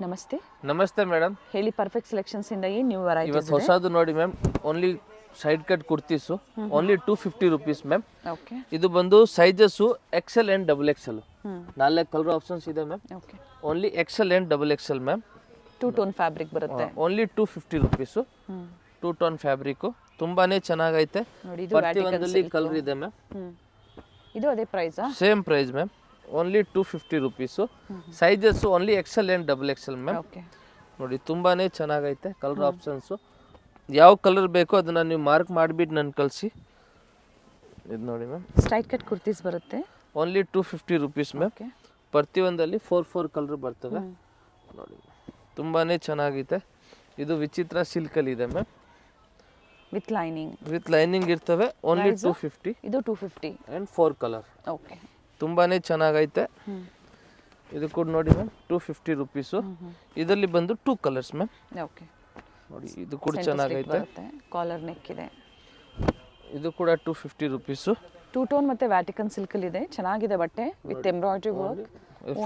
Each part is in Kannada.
ನಮಸ್ತೆ ನಮಸ್ತೆ ಮೇಡಮ್. ಹೇಳಿ, ಪರ್ಫೆಕ್ಟ್ ಸೆಲೆಕ್ಷನ್ಸ್ ಇಂದ ಏನು ನ್ಯೂ ವೆರೈಟೀಸ್ ಇವತ್ತು ಹೊಸದು ನೋಡಿ ma'am. Only side cut kurtis, only 250 rupees ma'am. Okay ಇದು ಬಂದು sizes XL and double XL, 4 colour options ಇದೆ ma'am. Okay only XL and double XL ma'am. 2 tone fabric ಬರುತ್ತೆ. Only 250 rupees. 2 ಟೋನ್ ಫ್ಯಾಬ್ರಿಕ್ಕು ತುಂಬಾನೇ ಚೆನ್ನಾಗೈತೆ. ನೋಡಿ, ಇದು ಪ್ರತಿಯೊಂದಲ್ಲಿ ಕಲರ್ ಇದೆ ಮ್ಯಾಮ್. ಇದು ಅದೇ ಪ್ರೈಸಾ? Same price ma'am. Only 250 rupees. Sizes only XL and double XL ma'am. Okay ನೋಡಿ ತುಂಬಾನೇ ಚೆನ್ನಾಗೈತೆ ಕಲರ್ ಆಪ್ಷನ್ಸು. ಯಾವ ಕಲರ್ ಬೇಕೋ ಅದನ್ನ ನೀವು ಮಾರ್ಕ್ ಮಾಡಿಬಿಟ್ಟು ನನ್ನ ಕಳಿಸಿ. ಇದು ನೋಡಿ ಮ್ಯಾಮ್, ಸ್ಟ್ರೈಟ್ ಕಟ್ ಕುರ್ತೀಸ್ ಬರುತ್ತೆ. Only 250 rupees ma'am. ಓಕೆ ಪ್ರತಿಯೊಂದಲ್ಲಿ 4 ಕಲರ್ ಬರ್ತವೆ. ನೋಡಿ ತುಂಬಾನೇ ಚೆನ್ನಾಗೈತೆ. ಇದು ವಿಚಿತ್ರ ಸಿಲ್ಕಲ್ಲಿ ಇದೆ ma'am. With lining. With lining ಇರ್ತವೆ. ಓನ್ಲಿ 250 ಇದು 250 ಆ್ಯಂಡ್ 4 ಕಲರ್. ಓಕೆ ತುಂಬಾನೇ ಚೆನ್ನಾಗೈತೆ. ಇದು ಕೂಡ ನೋಡಿ ಮ್ಯಾಮ್, 250 ರುಪೀಸು. ಇದರಲ್ಲಿ ಬಂದು 2 ಕಲರ್ಸ್ ಮ್ಯಾಮ್. ಓಕೆ ನೋಡಿ ಇದು ಕೂಡ ಚೆನ್ನಾಗೈತೆ. ಕಾಲರ್ ನೆಕ್ ಇದೆ. ಇದು ಕೂಡ 250 ರುಪೀಸು. 2 ಟೋನ್ ಮತ್ತೆ ವ್ಯಾಟಿಕನ್ ಸಿಲ್ಕಲ್ಲಿ ಇದೆ. ಚೆನ್ನಾಗಿದೆ ಬಟ್ಟೆ ವಿತ್ ಎಂಬ್ರಾಯ್ಡ್ರಿ ವರ್ಕ್.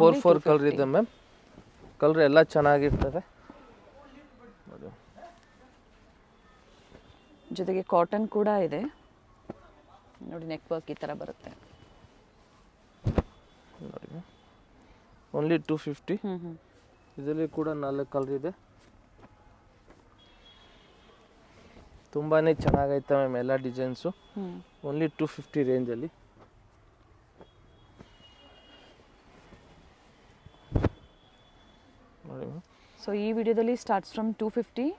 4 ಕಲರ್ ಇದೆ ಮ್ಯಾಮ್. ಕಲರ್ ಎಲ್ಲ ಚೆನ್ನಾಗಿರ್ತವೆ. ಜೊತೆಗೆ ಕಾಟನ್ ಕೂಡ ಇದೆ. ನೋಡಿ, ನೆಕ್ ವರ್ಕ್ ಈ ಥರ ಬರುತ್ತೆ. ನೋಡಿ ಓನ್ಲಿ 250. ಇದರಲ್ಲಿ ಕೂಡ 4 ಕಲರ್ ಇದೆ. ತುಂಬಾನೇ ಚೆನ್ನಾಗೈತೆ ಮ್ಯಾಮ್ ಎಲ್ಲ ಡಿಸೈನ್ಸು. ಓನ್ಲಿ 250 ರೇಂಜಲ್ಲಿ. ನೋಡಿ ಮ್ಯಾಮ್. ಸೊ ಈ ವಿಡಿಯೋದಲ್ಲಿ ಸ್ಟಾರ್ಟ್ಸ್ ಫ್ರಮ್ 250.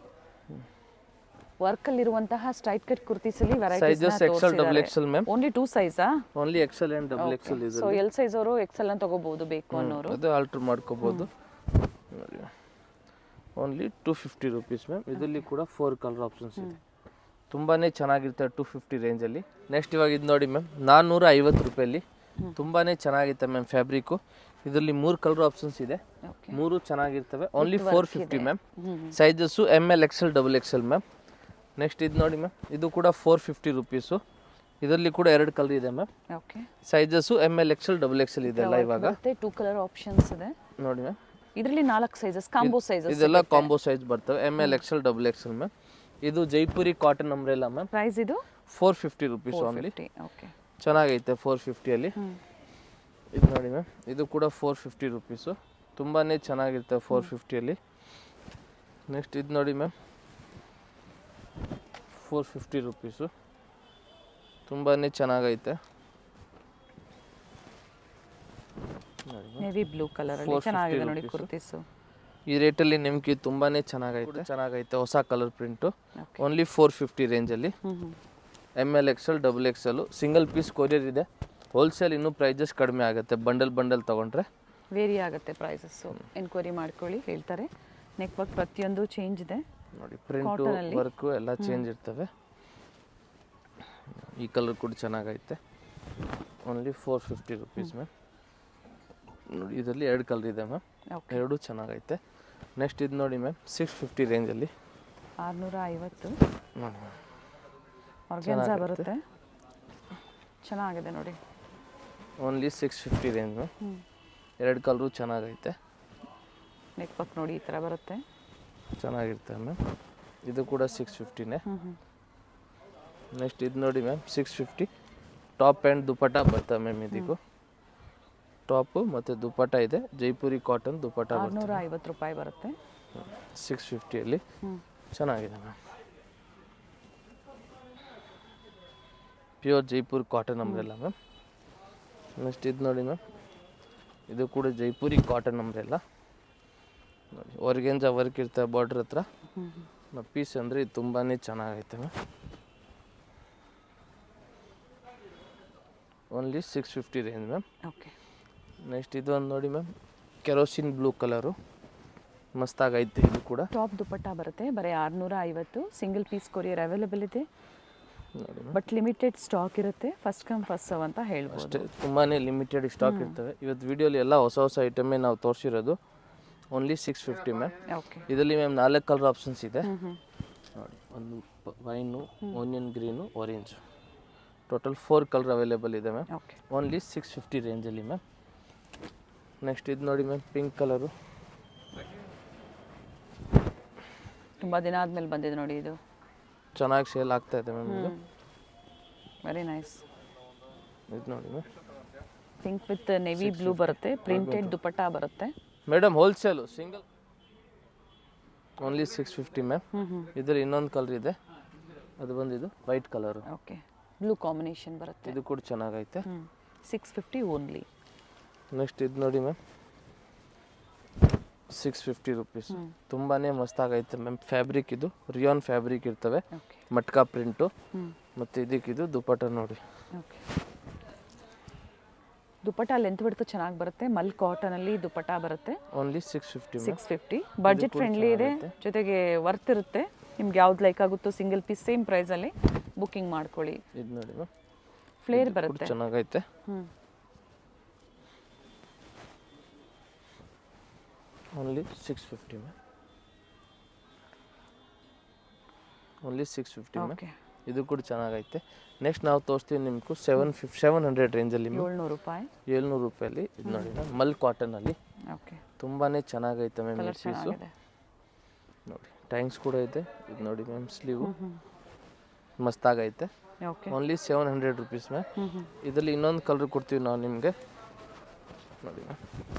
ವರ್ಕಲ್ಲಿರುವಂತಹ ಸ್ಟ್ರೈಟ್ ಕಟ್ ಕುರ್ತೀಸಲ್ಲಿ sizes XL double XL ma'am. Only 2 ಸೈಜಾ? Only XL and double XL ಇದೆ. ಸೊ ಎಲ್ ಸೈಜ್ ಅವರು ಎಕ್ಸೆಲ್ ಅನ್ನು ತಗೋಬಹುದು ಬೇಕು ಅನ್ನೋರು. ಅದು ಆಲ್ಟರ್ ಮಾಡ್ಕೋಬಹುದು. ನೋಡಿ ಓನ್ಲಿ 250 ರುಪೀಸ್ ಮ್ಯಾಮ್. ಇದರಲ್ಲಿ ಕೂಡ 4 ಕಲರ್ ಆಪ್ಷನ್ಸ್ ಇದೆ. ತುಂಬಾನೇ ಚೆನ್ನಾಗಿರ್ತದೆ 250 ರೇಂಜಲ್ಲಿ. ನೆಕ್ಸ್ಟ್ ಇವಾಗ ಇದು ನೋಡಿ ಮ್ಯಾಮ್, 450 ರೂಪಾಯಲ್ಲಿ. ತುಂಬಾನೇ ಚೆನ್ನಾಗಿರುತ್ತೆ ಮ್ಯಾಮ್ ಫ್ಯಾಬ್ರಿಕ್ಕು. ಇದರಲ್ಲಿ 3 ಕಲರ್ ಆಪ್ಷನ್ಸ್ ಇದೆ. 3 ಚೆನ್ನಾಗಿರ್ತವೆ. Only 450 ma'am. Sizes ML XL double XL ma'am. Next ಇದು ನೋಡಿ ಮ್ಯಾಮ್, ಇದು ಕೂಡ 450 ರುಪೀಸು. ಇದರಲ್ಲಿ ಕೂಡ 2 ಕಲರ್ ಇದೆ ma'am. Okay sizes ML XL double XL ಇದೆ ಎಲ್ಲ ಇವಾಗ. ಮತ್ತೆ 2 ಕಲರ್ ಆಪ್ಷನ್ಸ್ ಇದೆ. ನೋಡಿ ಮ್ಯಾಮ್, ಇದರಲ್ಲಿ 4 ಸೈಜಸ್, ಕಾಂಬೋ ಸೈಜಸ್ ಇದೆಲ್ಲ ಕಾಂಬೋ ಸೈಜ್ ಬರ್ತವೆ. ML XL double XL ma'am. ಇದು Jaipuri cotton umbrella ma'am. Price ಇದು 450 ರುಪೀಸ್ ಓನ್ಲಿ. ಓಕೆ ಚೆನ್ನಾಗೈತೆ 450 ಅಲ್ಲಿ. ಇದು ನೋಡಿ ಮ್ಯಾಮ್, ಇದು ಕೂಡ 450 ರುಪೀಸು. ತುಂಬಾನೇ ಚೆನ್ನಾಗಿರ್ತವೆ 450 ಅಲ್ಲಿ. ನೆಕ್ಸ್ಟ್ ಇದು ನೋಡಿ ಮ್ಯಾಮ್, 450 ರುಪೀಸು. ತುಂಬಾನೇ ಚೆನ್ನಾಗೈತೆ. ನೇವಿ ಬ್ಲೂ ಕಲರ್ ಅಲ್ಲಿ ಚೆನ್ನಾಗಿದೆ ನೋಡಿ ಕುರ್ತೀಸು. ಈ ರೇಟಲ್ಲಿ ನಿಮ್ಗೆ ತುಂಬಾನೇ ಚೆನ್ನಾಗೈತೆ ಹೊಸ ಕಲರ್ ಪ್ರಿಂಟು. ಓನ್ಲಿ 450 ರೇಂಜಲ್ಲಿ. ML XL double XL single piece courier ಇದೆ. ಹೋಲ್ಸೇಲ್ ಇನ್ನೂ ಪ್ರೈಸಸ್ ಕಡಿಮೆ ಆಗುತ್ತೆ ಬಂಡಲ್ ತೊಗೊಂಡ್ರೆ. ವೇರಿ ಆಗುತ್ತೆ ಪ್ರೈಸಸ್ಸು. ಎನ್ಕ್ವೈರಿ ಮಾಡ್ಕೊಳ್ಳಿ, ಹೇಳ್ತಾರೆ. ನೆಕ್ ವರ್ಕ್ ಪ್ರತಿಯೊಂದು ಚೇಂಜ್ ಇದೆ. ನೋಡಿ ಪ್ರಿಂಟು ವರ್ಕು ಎಲ್ಲ ಚೇಂಜ್ ಇರ್ತವೆ. ಈ ಕಲರ್ ಕೂಡ ಚೆನ್ನಾಗೈತೆ. Only 450 rupees ma'am. ನೋಡಿ ಇದರಲ್ಲಿ 2 ಕಲರ್ ಇದೆ ಮ್ಯಾಮ್. 2 ಚೆನ್ನಾಗೈತೆ. ನೆಕ್ಸ್ಟ್ ಇದು ನೋಡಿ ಮ್ಯಾಮ್, 650 ರೇಂಜಲ್ಲಿ. 650 ನೋಡಿ ಮ್ಯಾಮ್, ಆರ್ಗಾನ್ಸಾ ಬರುತ್ತೆ. ಚೆನ್ನಾಗಿದೆ ನೋಡಿ. Only 650 range ma'am. 2 ಕಲರು ಚೆನ್ನಾಗೈತೆ. ನೆಕ್ ವರ್ಕ್ ನೋಡಿ ಈ ಥರ ಬರುತ್ತೆ. ಚೆನ್ನಾಗಿರ್ತವೆ ಮ್ಯಾಮ್. ಇದು ಕೂಡ 650ನೇ. ನೆಕ್ಸ್ಟ್ ಇದು ನೋಡಿ ಮ್ಯಾಮ್, 650 ಟಾಪ್ ಆ್ಯಂಡ್ ದುಪಟ್ಟ ಬರ್ತವೆ ಮ್ಯಾಮ್. ಇದಕ್ಕೂ ಟಾಪು ಮತ್ತು ದುಪಟ್ಟ ಇದೆ. ಜೈಪುರಿ ಕಾಟನ್ ದುಪಟ್ಟ 650 ರೂಪಾಯಿ ಬರುತ್ತೆ 650ಅಲ್ಲಿ. ಚೆನ್ನಾಗಿದೆ ma'am. Pure Jaipur cotton umbrella ma'am. Next ಇದು ನೋಡಿ ಮ್ಯಾಮ್, ಇದು ಕೂಡ ಜೈಪುರಿ ಕಾಟನ್ ಅಂಬ್ರೆಲ್ಲ. ನೋಡಿ ಆರ್ಗಾನ್ಜಾ ವರ್ಕ್ ಇರ್ತವೆ ಬಾರ್ಡ್ರ್ ಹತ್ರ. ಪೀಸ್ ಅಂದರೆ ಇದು ತುಂಬಾ ಚೆನ್ನಾಗೈತೆ ma'am. Only 650 range ma'am. Okay next ಇದು ಒಂದು ನೋಡಿ ಮ್ಯಾಮ್, ಕೆರೋಸಿನ್ ಬ್ಲೂ ಕಲರು ಮಸ್ತಾಗೈತೆ. ಇದು ಕೂಡ ಟಾಪ್ ದುಪಟ್ಟ ಬರುತ್ತೆ. ಬರೀ 650. ಸಿಂಗಲ್ ಪೀಸ್ ಕೊರಿಯರ್ ಅವೈಲೇಬಲ್ ಇದೆ. ಬಟ್ ಲಿಮಿಟೆಡ್ ಸ್ಟಾಕ್ ಇರುತ್ತೆ. ಫಸ್ಟ್ ಕಮ್ ಫಸ್ಟ್ ಸರ್ವ್ ಅಂತ ಹೇಳ್ಬೋದು. ಅಷ್ಟೇ, ತುಂಬಾ ಲಿಮಿಟೆಡ್ ಸ್ಟಾಕ್ ಇರ್ತವೆ. ಇವತ್ತು ವಿಡಿಯೋಲಿ ಎಲ್ಲ ಹೊಸ ಐಟಮೇ ನಾವು ತೋರಿಸಿರೋದು. Only 650 ma'am. ಓಕೆ ಇದರಲ್ಲಿ ಮ್ಯಾಮ್ 4 ಕಲರ್ ಆಪ್ಷನ್ಸ್ ಇದೆ. ನೋಡಿ, ಒಂದು wine, onion green, orange. Total 4 colour available ಇದೆ ಮ್ಯಾಮ್. ಓಕೆ ಓನ್ಲಿ 650 ರೇಂಜಲ್ಲಿ ಮ್ಯಾಮ್. ನೆಕ್ಸ್ಟ್ ಇದು ನೋಡಿ ಮ್ಯಾಮ್, ಪಿಂಕ್ ಕಲರು. ತುಂಬ ದಿನ ಆದಮೇಲೆ ಬಂದಿದೆ ನೋಡಿ ಇದು. ಚೆನ್ನಾಗಿ ಸೇಲ್ ಆಗ್ತಾ ಇದೆ ಮ್ಯಾಮ್ ಇದು. Very nice. ಇದು ನೋಡಿ ma'am, pink with navy blue ಬರುತ್ತೆ, ಪ್ರಿಂಟೆಡ್ ದುಪಟ್ಟಾ ಬರುತ್ತೆ. Madam wholesale single only 650 ma'am. ಇದ್ರ ಇನ್ನೊಂದು ಕಲರ್ ಇದೆ, ಅದು ಬಂದಿದ್ದು white colour. Okay, blue combination ಬರುತ್ತೆ. ಇದು ಕೂಡ ಚೆನ್ನಾಗೈತೆ. 650 ಓನ್ಲಿ. ನೆಕ್ಸ್ಟ್ ಇದು ನೋಡಿ ಮ್ಯಾಮ್, 650 ರುಪೀಸ್. ತುಂಬಾ ಮಸ್ತಾಗೈತೆ ಮ್ಯಾಮ್. ಫ್ಯಾಬ್ರಿಕ್ ಇದು ರಿಯಾನ್ ಫ್ಯಾಬ್ರಿಕ್ ಇರ್ತವೆ, ಮಟ್ಕಾ ಪ್ರಿಂಟು. ಮತ್ತು ಇದಕ್ಕಿದು ದುಪಟ್ಟ ನೋಡಿ. ಓಕೆ, ದುಪಟ್ಟ ಲೆಂತ್ ಬಿಡ್ತು ಚೆನ್ನಾಗಿ ಬರುತ್ತೆ. ಮಲ್ ಕಾಟನಲ್ಲಿ ದುಪಟ್ಟ ಬರುತ್ತೆ. ಓನ್ಲಿ 650. 650 ಬಡ್ಜೆಟ್ ಫ್ರೆಂಡ್ಲಿ ಇದೆ, ಜೊತೆಗೆ ವರ್ತ್ ಇರುತ್ತೆ. ನಿಮ್ಗೆ ಯಾವ್ದು ಲೈಕ್ ಆಗುತ್ತೋ ಸಿಂಗಲ್ ಪೀಸ್ ಸೇಮ್ ಪ್ರೈಸಲ್ಲಿ ಬುಕ್ಕಿಂಗ್ ಮಾಡ್ಕೊಳ್ಳಿ. ಇದು ನೋಡಿ ಮ್ಯಾಮ್, ಫ್ಲೇರ್ ಬರುತ್ತೆ, ಚೆನ್ನಾಗೈತೆ. Only 650 ma'am. Only 650 ma'am. ಇದು ಕೂಡ ಚೆನ್ನಾಗೈತೆ. ನೆಕ್ಸ್ಟ್ ನಾವು ತೋರಿಸ್ತೀವಿ ನಿಮ್ಗೆ 700 ರೇಂಜಲ್ಲಿ 700 ರೂಪಾಯಿ. 700 ರೂಪಾಯಲ್ಲಿ. ಇದು ನೋಡಿ ಮಲ್ ಕಾಟನಲ್ಲಿ. ಓಕೆ, ತುಂಬಾ ಚೆನ್ನಾಗೈತೆ ಮ್ಯಾಮ್ ಈ ಪೀಸು. ನೋಡಿ ಟ್ಯಾಂಕ್ಸ್ ಕೂಡ ಐತೆ. ಇದು ನೋಡಿ ಮ್ಯಾಮ್, ಸ್ಲೀವು ಮಸ್ತಾಗೈತೆ. Only 700 rupees ma'am. ಇದರಲ್ಲಿ ಇನ್ನೊಂದು ಕಲರ್ ಕೊಡ್ತೀವಿ ನಾವು ನಿಮಗೆ. ನೋಡಿ ಮ್ಯಾಮ್,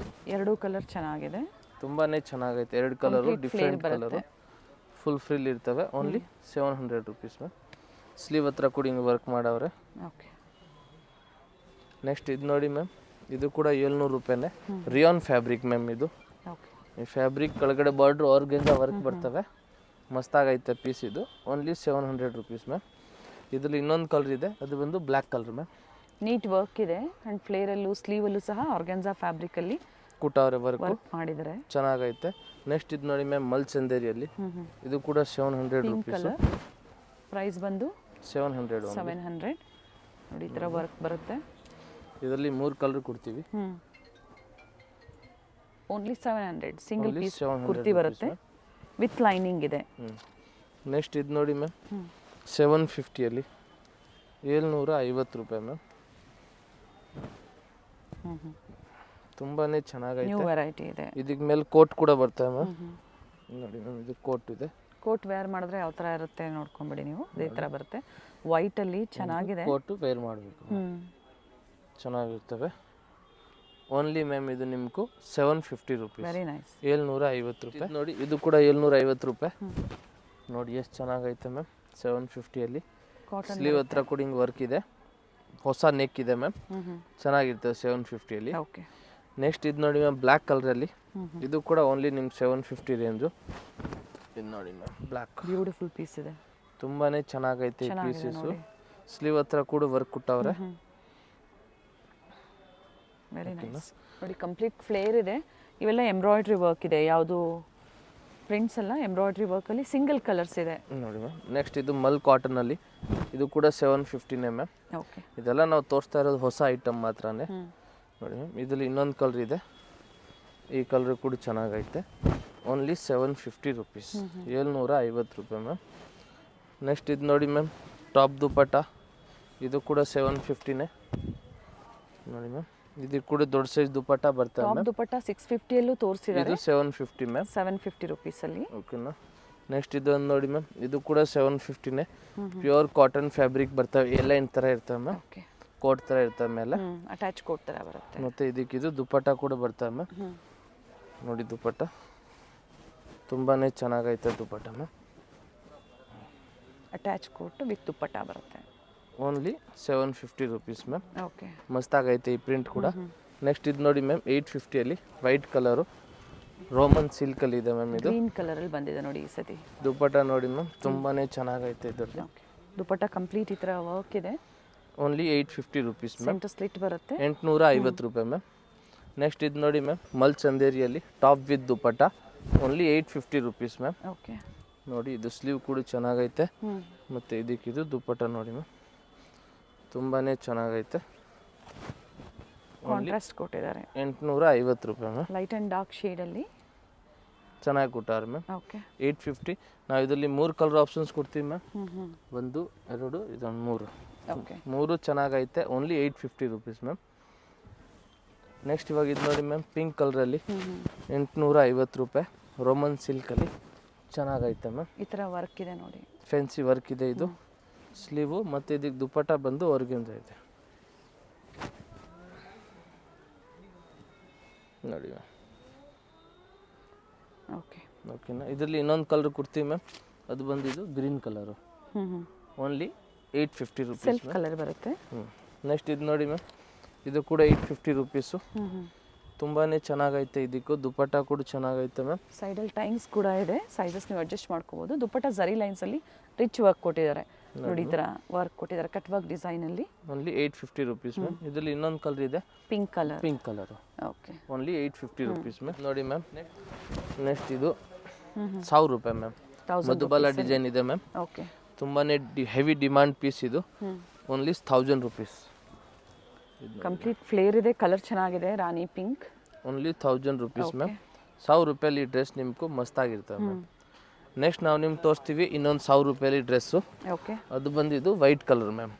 ಎರಡೂ ಕಲರ್ ಚೆನ್ನಾಗಿದೆ, ತುಂಬಾ ಚೆನ್ನಾಗೈತೆ. ಎರಡು colour different colour, full frill ಇರ್ತವೆ. Only 700 rupees ma'am. ಸ್ಲೀವ್ ಹತ್ರ ಕೂಡ ಹಿಂಗೆ ವರ್ಕ್ ಮಾಡವ್ರೆ. ಓಕೆ, ನೆಕ್ಸ್ಟ್ ಇದು ನೋಡಿ ಮ್ಯಾಮ್, ಇದು ಕೂಡ 700 ರೂಪಾಯಿನೇ. ರಿಯಾನ್ ಫ್ಯಾಬ್ರಿಕ್ ಮ್ಯಾಮ್ ಇದು. ಈ ಫ್ಯಾಬ್ರಿಕ್ ಕೆಳಗಡೆ ಬಾರ್ಡ್ರ್ ಆರ್ಗೆಂಜಾ ವರ್ಕ್ ಬರ್ತವೆ, ಮಸ್ತಾಗೈತೆ ಪೀಸ್ ಇದು. Only 700 rupees ma'am. ಇದರಲ್ಲಿ ಇನ್ನೊಂದು ಕಲರ್ ಇದೆ, ಅದು ಬಂದು black colour ma'am. Neat work ಇದೆ ಆ್ಯಂಡ್ ಫ್ಲೇರಲ್ಲೂ ಸ್ಲೀವಲ್ಲೂ ಸಹ ಆರ್ಗೆನ್ಜಾ ಫ್ಯಾಬ್ರಿಕಲ್ಲಿ ಕೂಟವ್ರೆ ವರ್ಕ್ ಮಾಡಿದ್ದಾರೆ, ಚೆನ್ನಾಗೈತೆ. ನೆಕ್ಸ್ಟ್ ಇದು ನೋಡಿ ಮ್ಯಾಮ್, ಮಲ್ ಚಂದೇರಿಯಲ್ಲಿ. ಇದು ಕೂಡ 700 ರುಪೀಸ್. ಪ್ರೈಸ್ ಬಂದು 700 ನೋಡಿ. ಈ ಥರ ವರ್ಕ್ ಬರುತ್ತೆ. ಇದರಲ್ಲಿ 3 ಕಲರ್ ಕೊಡ್ತೀವಿ. ಓನ್ಲಿ 700 ಸಿಂಗಲ್ ಪೀಸ್ ಕುರ್ತಿ ಬರುತ್ತೆ ವಿತ್ ಲೈನಿಂಗ್ ಇದೆ. ನೆಕ್ಸ್ಟ್ ಇದು ನೋಡಿ ಮ್ಯಾಮ್, 750ಅಲ್ಲಿ 750 ರೂಪಾಯಿ ಮ್ಯಾಮ್. ತುಂಬಾ ಚೆನ್ನಾಗೈತೆ, ನ್ಯೂ ವೆರೈಟಿ ಇದೆ. ಇದಕ್ಕೆ ಮೇಲೆ ಕೋಟ್ ಕೂಡ ಬರ್ತವೆ ಮ್ಯಾಮ್. ನೋಡಿ ಮ್ಯಾಮ್, ಇದು ಕೋಟ್ ಇದೆ. ಕೋಟ್ ವೇರ್ ಮಾಡಿದ್ರೆ ಯಾವ ಥರ ಇರುತ್ತೆ ನೋಡ್ಕೊಂಬಿಡಿ ನೀವು. ಇದೇ ಥರ ಬರುತ್ತೆ ವೈಟಲ್ಲಿ, ಚೆನ್ನಾಗಿದೆ. ಕೋಟು ವೇರ್ ಮಾಡಬೇಕು, ಚೆನ್ನಾಗಿರ್ತವೆ. ಓನ್ಲಿ ಮ್ಯಾಮ್ ಇದು ನಿಮ್ಗೂ 750 ರುಪೀಸ್. Very nice. 750 ರೂಪಾಯಿ ನೋಡಿ. ಇದು ಕೂಡ 750 ರೂಪಾಯಿ. ನೋಡಿ ಎಷ್ಟು ಚೆನ್ನಾಗೈತೆ ಮ್ಯಾಮ್. 750ಅಲ್ಲಿ ಸ್ಲೀವ್ ಹತ್ರ ಕೂಡ ಹಿಂಗೆ ವರ್ಕ್ ಇದೆ, ಹೊಸ ನೆಕ್ ಇದೆ ಮ್ಯಾಮ್, ಚೆನ್ನಾಗಿರ್ತದೆ 750ಅಲ್ಲಿ. ಓಕೆ, ನೆಕ್ಸ್ಟ್ ಇದು ನೋಡಿ ಮ್ಯಾಮ್, ಬ್ಲ್ಯಾಕ್ ಕಲರಲ್ಲಿ. ಇದು ಕೂಡ ಓನ್ಲಿ ನಿಮ್ಗೆ 750 ರೇಂಜು. ಇದು ನೋಡಿ ಮ್ಯಾಮ್, ಬ್ಲ್ಯಾಕ್ ಬ್ಯೂಟಿಫುಲ್ ಪೀಸ್ ಇದೆ, ತುಂಬಾ ಚೆನ್ನಾಗೈತೆ ಈ ಪೀಸಸ್ಸು. ಸ್ಲೀವ್ ಹತ್ರ ಕೂಡ ವರ್ಕ್ ಕೊಟ್ಟವ್ರೆ. Very nice. ನೋಡಿ ಕಂಪ್ಲೀಟ್ ಫ್ಲೇರ್ ಇದೆ. ಇವೆಲ್ಲ ಎಂಬ್ರಾಯ್ಡ್ರಿ ವರ್ಕ್ ಇದೆ, ಯಾವುದು ಪ್ರಿಂಟ್ಸ್ ಎಲ್ಲ ಎಂಬ್ರಾಯ್ಡ್ರಿ ವರ್ಕಲ್ಲಿ ಸಿಂಗಲ್ ಕಲರ್ಸ್ ಇದೆ ನೋಡಿ ಮ್ಯಾಮ್. ನೆಕ್ಸ್ಟ್ ಇದು ಮಲ್ ಕಾಟನಲ್ಲಿ. ಇದು ಕೂಡ 750ನೇ ಮ್ಯಾಮ್. ಓಕೆ, ಇದೆಲ್ಲ ನಾವು ತೋರಿಸ್ತಾ ಇರೋದು ಹೊಸ ಐಟಮ್ ಮಾತ್ರನೇ. ನೋಡಿ ಮ್ಯಾಮ್, ಇದರಲ್ಲಿ ಇನ್ನೊಂದು ಕಲರ್ ಇದೆ, ಈ ಕಲರ್ ಕೂಡ ಚೆನ್ನಾಗೈತೆ. Only 750 rupees. 750 ರೂಪಾಯಿ ಮ್ಯಾಮ್. ನೆಕ್ಸ್ಟ್ ಇದು ನೋಡಿ ಮ್ಯಾಮ್, ಟಾಪ್ ದುಪಟ್ಟ. ಇದು ಕೂಡ 750ನೇ ನೋಡಿ ಮ್ಯಾಮ್. ಇದಕ್ಕೆ ಕೂಡ ದೊಡ್ಡ ಸೈಜ್ ದುಪಟ್ಟ ಬರ್ತವೆ ಮ್ಯಾಮ್. ದುಪಟ್ಟ 650ಯಲ್ಲೂ ತೋರಿಸಿದ್ದಾರೆ. ಇದು 750 ಮ್ಯಾಮ್. 750 ರುಪೀಸಲ್ಲಿ. ಓಕೆನಾ. ನೆಕ್ಸ್ಟ್ ಇದೊಂದು ನೋಡಿ ಮ್ಯಾಮ್, ಇದು ಕೂಡ 750ನೇ. ಪ್ಯೂರ್ ಕಾಟನ್ ಫ್ಯಾಬ್ರಿಕ್ ಬರ್ತವೆ, ಎಲ್ಲೈನ್ ಥರ ಇರ್ತವೆ ಮ್ಯಾಮ್. ಓಕೆ, ಕೋಟ್ ಥರ ಇರ್ತವೆ ಮೇಲೆ, ಅಟ್ಯಾಚ್ ಕೋಟ್ ಥರ ಬರುತ್ತೆ. ಮತ್ತು ಇದಕ್ಕಿದು ದುಪಟ್ಟ ಕೂಡ ಬರ್ತವೆ ಮ್ಯಾಮ್. ನೋಡಿ ದುಪಟ್ಟ ತುಂಬಾ ಚೆನ್ನಾಗೈತೆ dupatta ma'am. Attach coat with dupatta ಬರುತ್ತೆ. Only 750 rupees ma'am. ಓಕೆ, ಮಸ್ತಾಗೈತೆ ಈ ಪ್ರಿಂಟ್ ಕೂಡ. ನೆಕ್ಸ್ಟ್ ಇದು ನೋಡಿ ಮ್ಯಾಮ್, 850ಅಲ್ಲಿ ವೈಟ್ ಕಲರು ರೋಮನ್ ಸಿಲ್ಕಲ್ಲಿ ಇದೆ ಮ್ಯಾಮ್. ಇದು ಗ್ರೀನ್ ಕಲರಲ್ಲಿ ಬಂದಿದೆ ನೋಡಿ ಈ ಸತಿ. ದುಪಟ್ಟ ನೋಡಿ ಮ್ಯಾಮ್, ತುಂಬಾ ಚೆನ್ನಾಗೈತೆ ಇದರಲ್ಲಿ. ಓಕೆ, ದುಪಟ್ಟ ಕಂಪ್ಲೀಟ್ ಈ ಥರ ವರ್ಕ್ ಇದೆ. Only 850 rupees ma'am. Centre slit ಬರುತ್ತೆ. 850 ರೂಪಾಯಿ ಮ್ಯಾಮ್. ನೆಕ್ಸ್ಟ್ ಇದು ನೋಡಿ ಮ್ಯಾಮ್, ಮಲ್ ಚಂದೇರಿಯಲ್ಲಿ top with dupatta. Only 850 rupees ma'am. Okay, ನೋಡಿ ಇದು ಸ್ಲೀವ್ ಕೂಡ ಚೆನ್ನಾಗೈತೆ, ಮತ್ತು ಇದಕ್ಕಿದು ದುಪಟ್ಟ ನೋಡಿ ಮ್ಯಾಮ್, ತುಂಬಾ ಚೆನ್ನಾಗೈತೆ. ಕಾಂಟ್ರಾಸ್ಟ್ ಕೊಟ್ಟಿದ್ದಾರೆ. 850 ರೂಪಾಯಿ ಮ್ಯಾಮ್. ಲೈಟ್ ಆ್ಯಂಡ್ ಡಾರ್ಕ್ ಶೇಡಲ್ಲಿ ಚೆನ್ನಾಗಿ ಕೊಟ್ಟಾರೆ ಮ್ಯಾಮ್. ಓಕೆ, 850. ನಾವು ಇದರಲ್ಲಿ 3 ಕಲರ್ ಆಪ್ಷನ್ಸ್ ಕೊಡ್ತೀವಿ ಮ್ಯಾಮ್. 1 2 ಇದೊಂದು 3. ಓಕೆ, 3 ಚೆನ್ನಾಗೈತೆ. Only 850 rupees ma'am. ನೆಕ್ಸ್ಟ್ ಇವಾಗ ಇದು ನೋಡಿ ಮ್ಯಾಮ್, ಪಿಂಕ್ ಕಲರಲ್ಲಿ 850 ರೂಪಾಯಿ. ರೋಮನ್ ಸಿಲ್ಕಲ್ಲಿ ಚೆನ್ನಾಗೈತೆ ಮ್ಯಾಮ್. ಈ ಥರ ವರ್ಕ್ ಇದೆ ನೋಡಿ, ಫ್ಯಾನ್ಸಿ ವರ್ಕ್ ಇದೆ ಇದು. ಸ್ಲೀವು ಮತ್ತು ಇದಕ್ಕೆ ದುಪ್ಪಟ್ಟ ಬಂದು ಆರ್ಗೆನ್ಸ ಇದೆ ನೋಡಿ ಮ್ಯಾಮ್. ಓಕೆ ಓಕೆನಾ. ಇದರಲ್ಲಿ ಇನ್ನೊಂದು ಕಲರ್ ಕೊಡ್ತೀವಿ ಮ್ಯಾಮ್, ಅದು ಬಂದಿದ್ದು green colour. Only 850 rupees. Self colour ಬರುತ್ತೆ. ನೆಕ್ಸ್ಟ್ ಇದು ನೋಡಿ ಮ್ಯಾಮ್, ಇದು ಕೂಡ 850 ರುಪೀಸು. ತುಂಬಾ ಚೆನ್ನಾಗೈತೆ. ಇದಕ್ಕೂ ದುಪ್ಪಟ್ಟ ಕೂಡ ಚೆನ್ನಾಗೈತೆ ಮ್ಯಾಮ್. ಸೈಡಲ್ಲಿ ಟೈಮ್ಸ್ ಕೂಡ ಇದೆ, ಸೈಜಸ್ ನೀವು ಅಡ್ಜಸ್ಟ್ ಮಾಡ್ಕೋಬೋದು. ದುಪ್ಪಟ್ಟ ಜರಿ ಲೈನ್ಸಲ್ಲಿ ರಿಚ್ ವರ್ಕ್ ಕೊಟ್ಟಿದ್ದಾರೆ ನೋಡಿ, ಈ ಥರ ವರ್ಕ್ ಕೊಟ್ಟಿದ್ದಾರೆ ಕಟ್ ವರ್ಕ್ ಡಿಸೈನಲ್ಲಿ. Only 850 rupees ma'am. ಇದರಲ್ಲಿ ಇನ್ನೊಂದು ಕಲರ್ ಇದೆ, pink colour. Pink colour. Okay, only 850 rupees ma'am. ನೋಡಿ ಮ್ಯಾಮ್, ನೆಕ್ಸ್ಟ್ ಇದು 1000 ರೂಪಾಯಿ ಮ್ಯಾಮ್. ಮಧುಬಾಲ ಡಿಸೈನ್ ಇದೆ ಮ್ಯಾಮ್. ಓಕೆ, ತುಂಬಾ ಹೆವಿ ಡಿಮಾಂಡ್ ಪೀಸ್ ಇದು. Only 1000 rupees. ಕಂಪ್ಲೀಟ್ ಫ್ಲೇರ್ ಇದೆ, ಕಲರ್ ಚೆನ್ನಾಗಿದೆ, rani pink. Only 1000 rupees ma'am. 1000 ರೂಪಾಯಲ್ಲಿ ಡ್ರೆಸ್ ನಿಮ್ಗೆ ಮಸ್ತಾಗಿರ್ತವೆ ಮ್ಯಾಮ್. ನೆಕ್ಸ್ಟ್ ನಾವು ನಿಮ್ಗೆ ತೋರಿಸ್ತೀವಿ ಇನ್ನೊಂದು 1000 ರೂಪಾಯಲ್ಲಿ ಡ್ರೆಸ್ಸು. ಓಕೆ, ಅದು ಬಂದಿದ್ದು ವೈಟ್ ಕಲರ್ ಮ್ಯಾಮ್.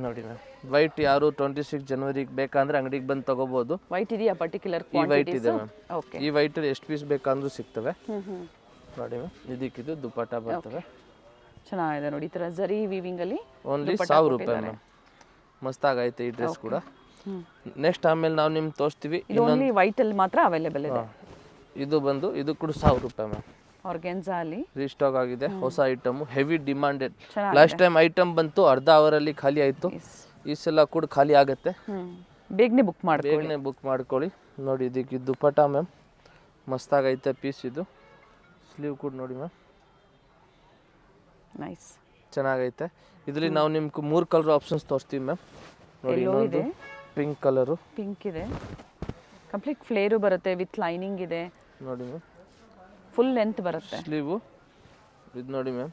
ನೋಡಿ ಮ್ಯಾಮ್, ವೈಟ್ ಯಾರು 26 ಜನವರಿಗೆ ಬೇಕಂದ್ರೆ ಅಂಗಡಿಗೆ ಬಂದು ತಗೋಬೋದು. ವೈಟ್ ಇದೆಯಾ ಪರ್ಟಿಕ್ಯುಲರ್? ಈ ವೈಟ್ ಇದೆ ಮ್ಯಾಮ್. ಓಕೆ, ಈ ವೈಟಲ್ಲಿ ಎಷ್ಟು ಪೀಸ್ ಬೇಕಂದ್ರೂ ಸಿಗ್ತವೆ. ನೋಡಿ ಮ್ಯಾಮ್, ಇದಕ್ಕಿದು ದುಪ್ಪಟ್ಟ ಬರ್ತವೆ. ಚೆನ್ನಾಗಿದೆ ನೋಡಿ, ಈ ಥರ ಜರಿ ವೀವಿಂಗಲ್ಲಿ. ಓನ್ಲಿ 1000 ರೂಪಾಯಿ ಮ್ಯಾಮ್. ಮಸ್ತಾಗೈತೆ ಈ ಡ್ರೆಸ್ ಕೂಡ. ನೆಕ್ಸ್ಟ್ ಆಮೇಲೆ ನಾವು ನಿಮ್ಗೆ ತೋರಿಸ್ತೀವಿ ಇನ್ನೊಂದು ವೈಟಲ್ಲಿ ಮಾತ್ರ ಅವೈಲೇಬಲ್ ಇದೆ. ಇದು ಬಂದು ಇದು ಕೂಡ 1000 ರೂಪಾಯಿ ಮ್ಯಾಮ್. ಆರ್ಗೆನ್ಸಾ ಅಲ್ಲಿ ರೀಸ್ಟಾಕ್ ಆಗಿದೆ, ಹೊಸ item, heavy demanded. Last time item ಬಂತು, ಅರ್ಧ ಅವರಲ್ಲಿ ಖಾಲಿ ಆಯಿತು. ಈ ಸಲ ಕೂಡ ಖಾಲಿ ಆಗುತ್ತೆ. ಬೇಗನೆ ಬುಕ್ ಮಾಡಿ, ಬೇಗನೆ ಬುಕ್ ಮಾಡ್ಕೊಳ್ಳಿ. ನೋಡಿ ಇದಕ್ಕೆ ದುಪ್ಪಟ್ಟ ಮ್ಯಾಮ್, ಮಸ್ತಾಗೈತೆ ಪೀಸ್ ಇದು. ಸ್ಲೀವ್ ಕೂಡ ನೋಡಿ ಮ್ಯಾಮ್, ನೈಸ್ ಚೆನ್ನಾಗೈತೆ. ಇದರಲ್ಲಿ ನಾವು ನಿಮ್ಗೆ 3 ಕಲರ್ ಆಪ್ಷನ್ಸ್ ತೋರಿಸ್ತೀವಿ ಮ್ಯಾಮ್. ನೋಡಿ, ಇನ್ನೊಂದು ಪಿಂಕ್ ಕಲರು, ಪಿಂಕ್ ಇದೆ, ಕಂಪ್ಲೀಟ್ ಫ್ಲೇರು ಬರುತ್ತೆ, ವಿತ್ ಲೈನಿಂಗ್ ಇದೆ ನೋಡಿ ಮ್ಯಾಮ್. ಫುಲ್ ಲೆಂತ್ ಬರುತ್ತೆ ಸ್ಲೀವು. ಇದು ನೋಡಿ ಮ್ಯಾಮ್,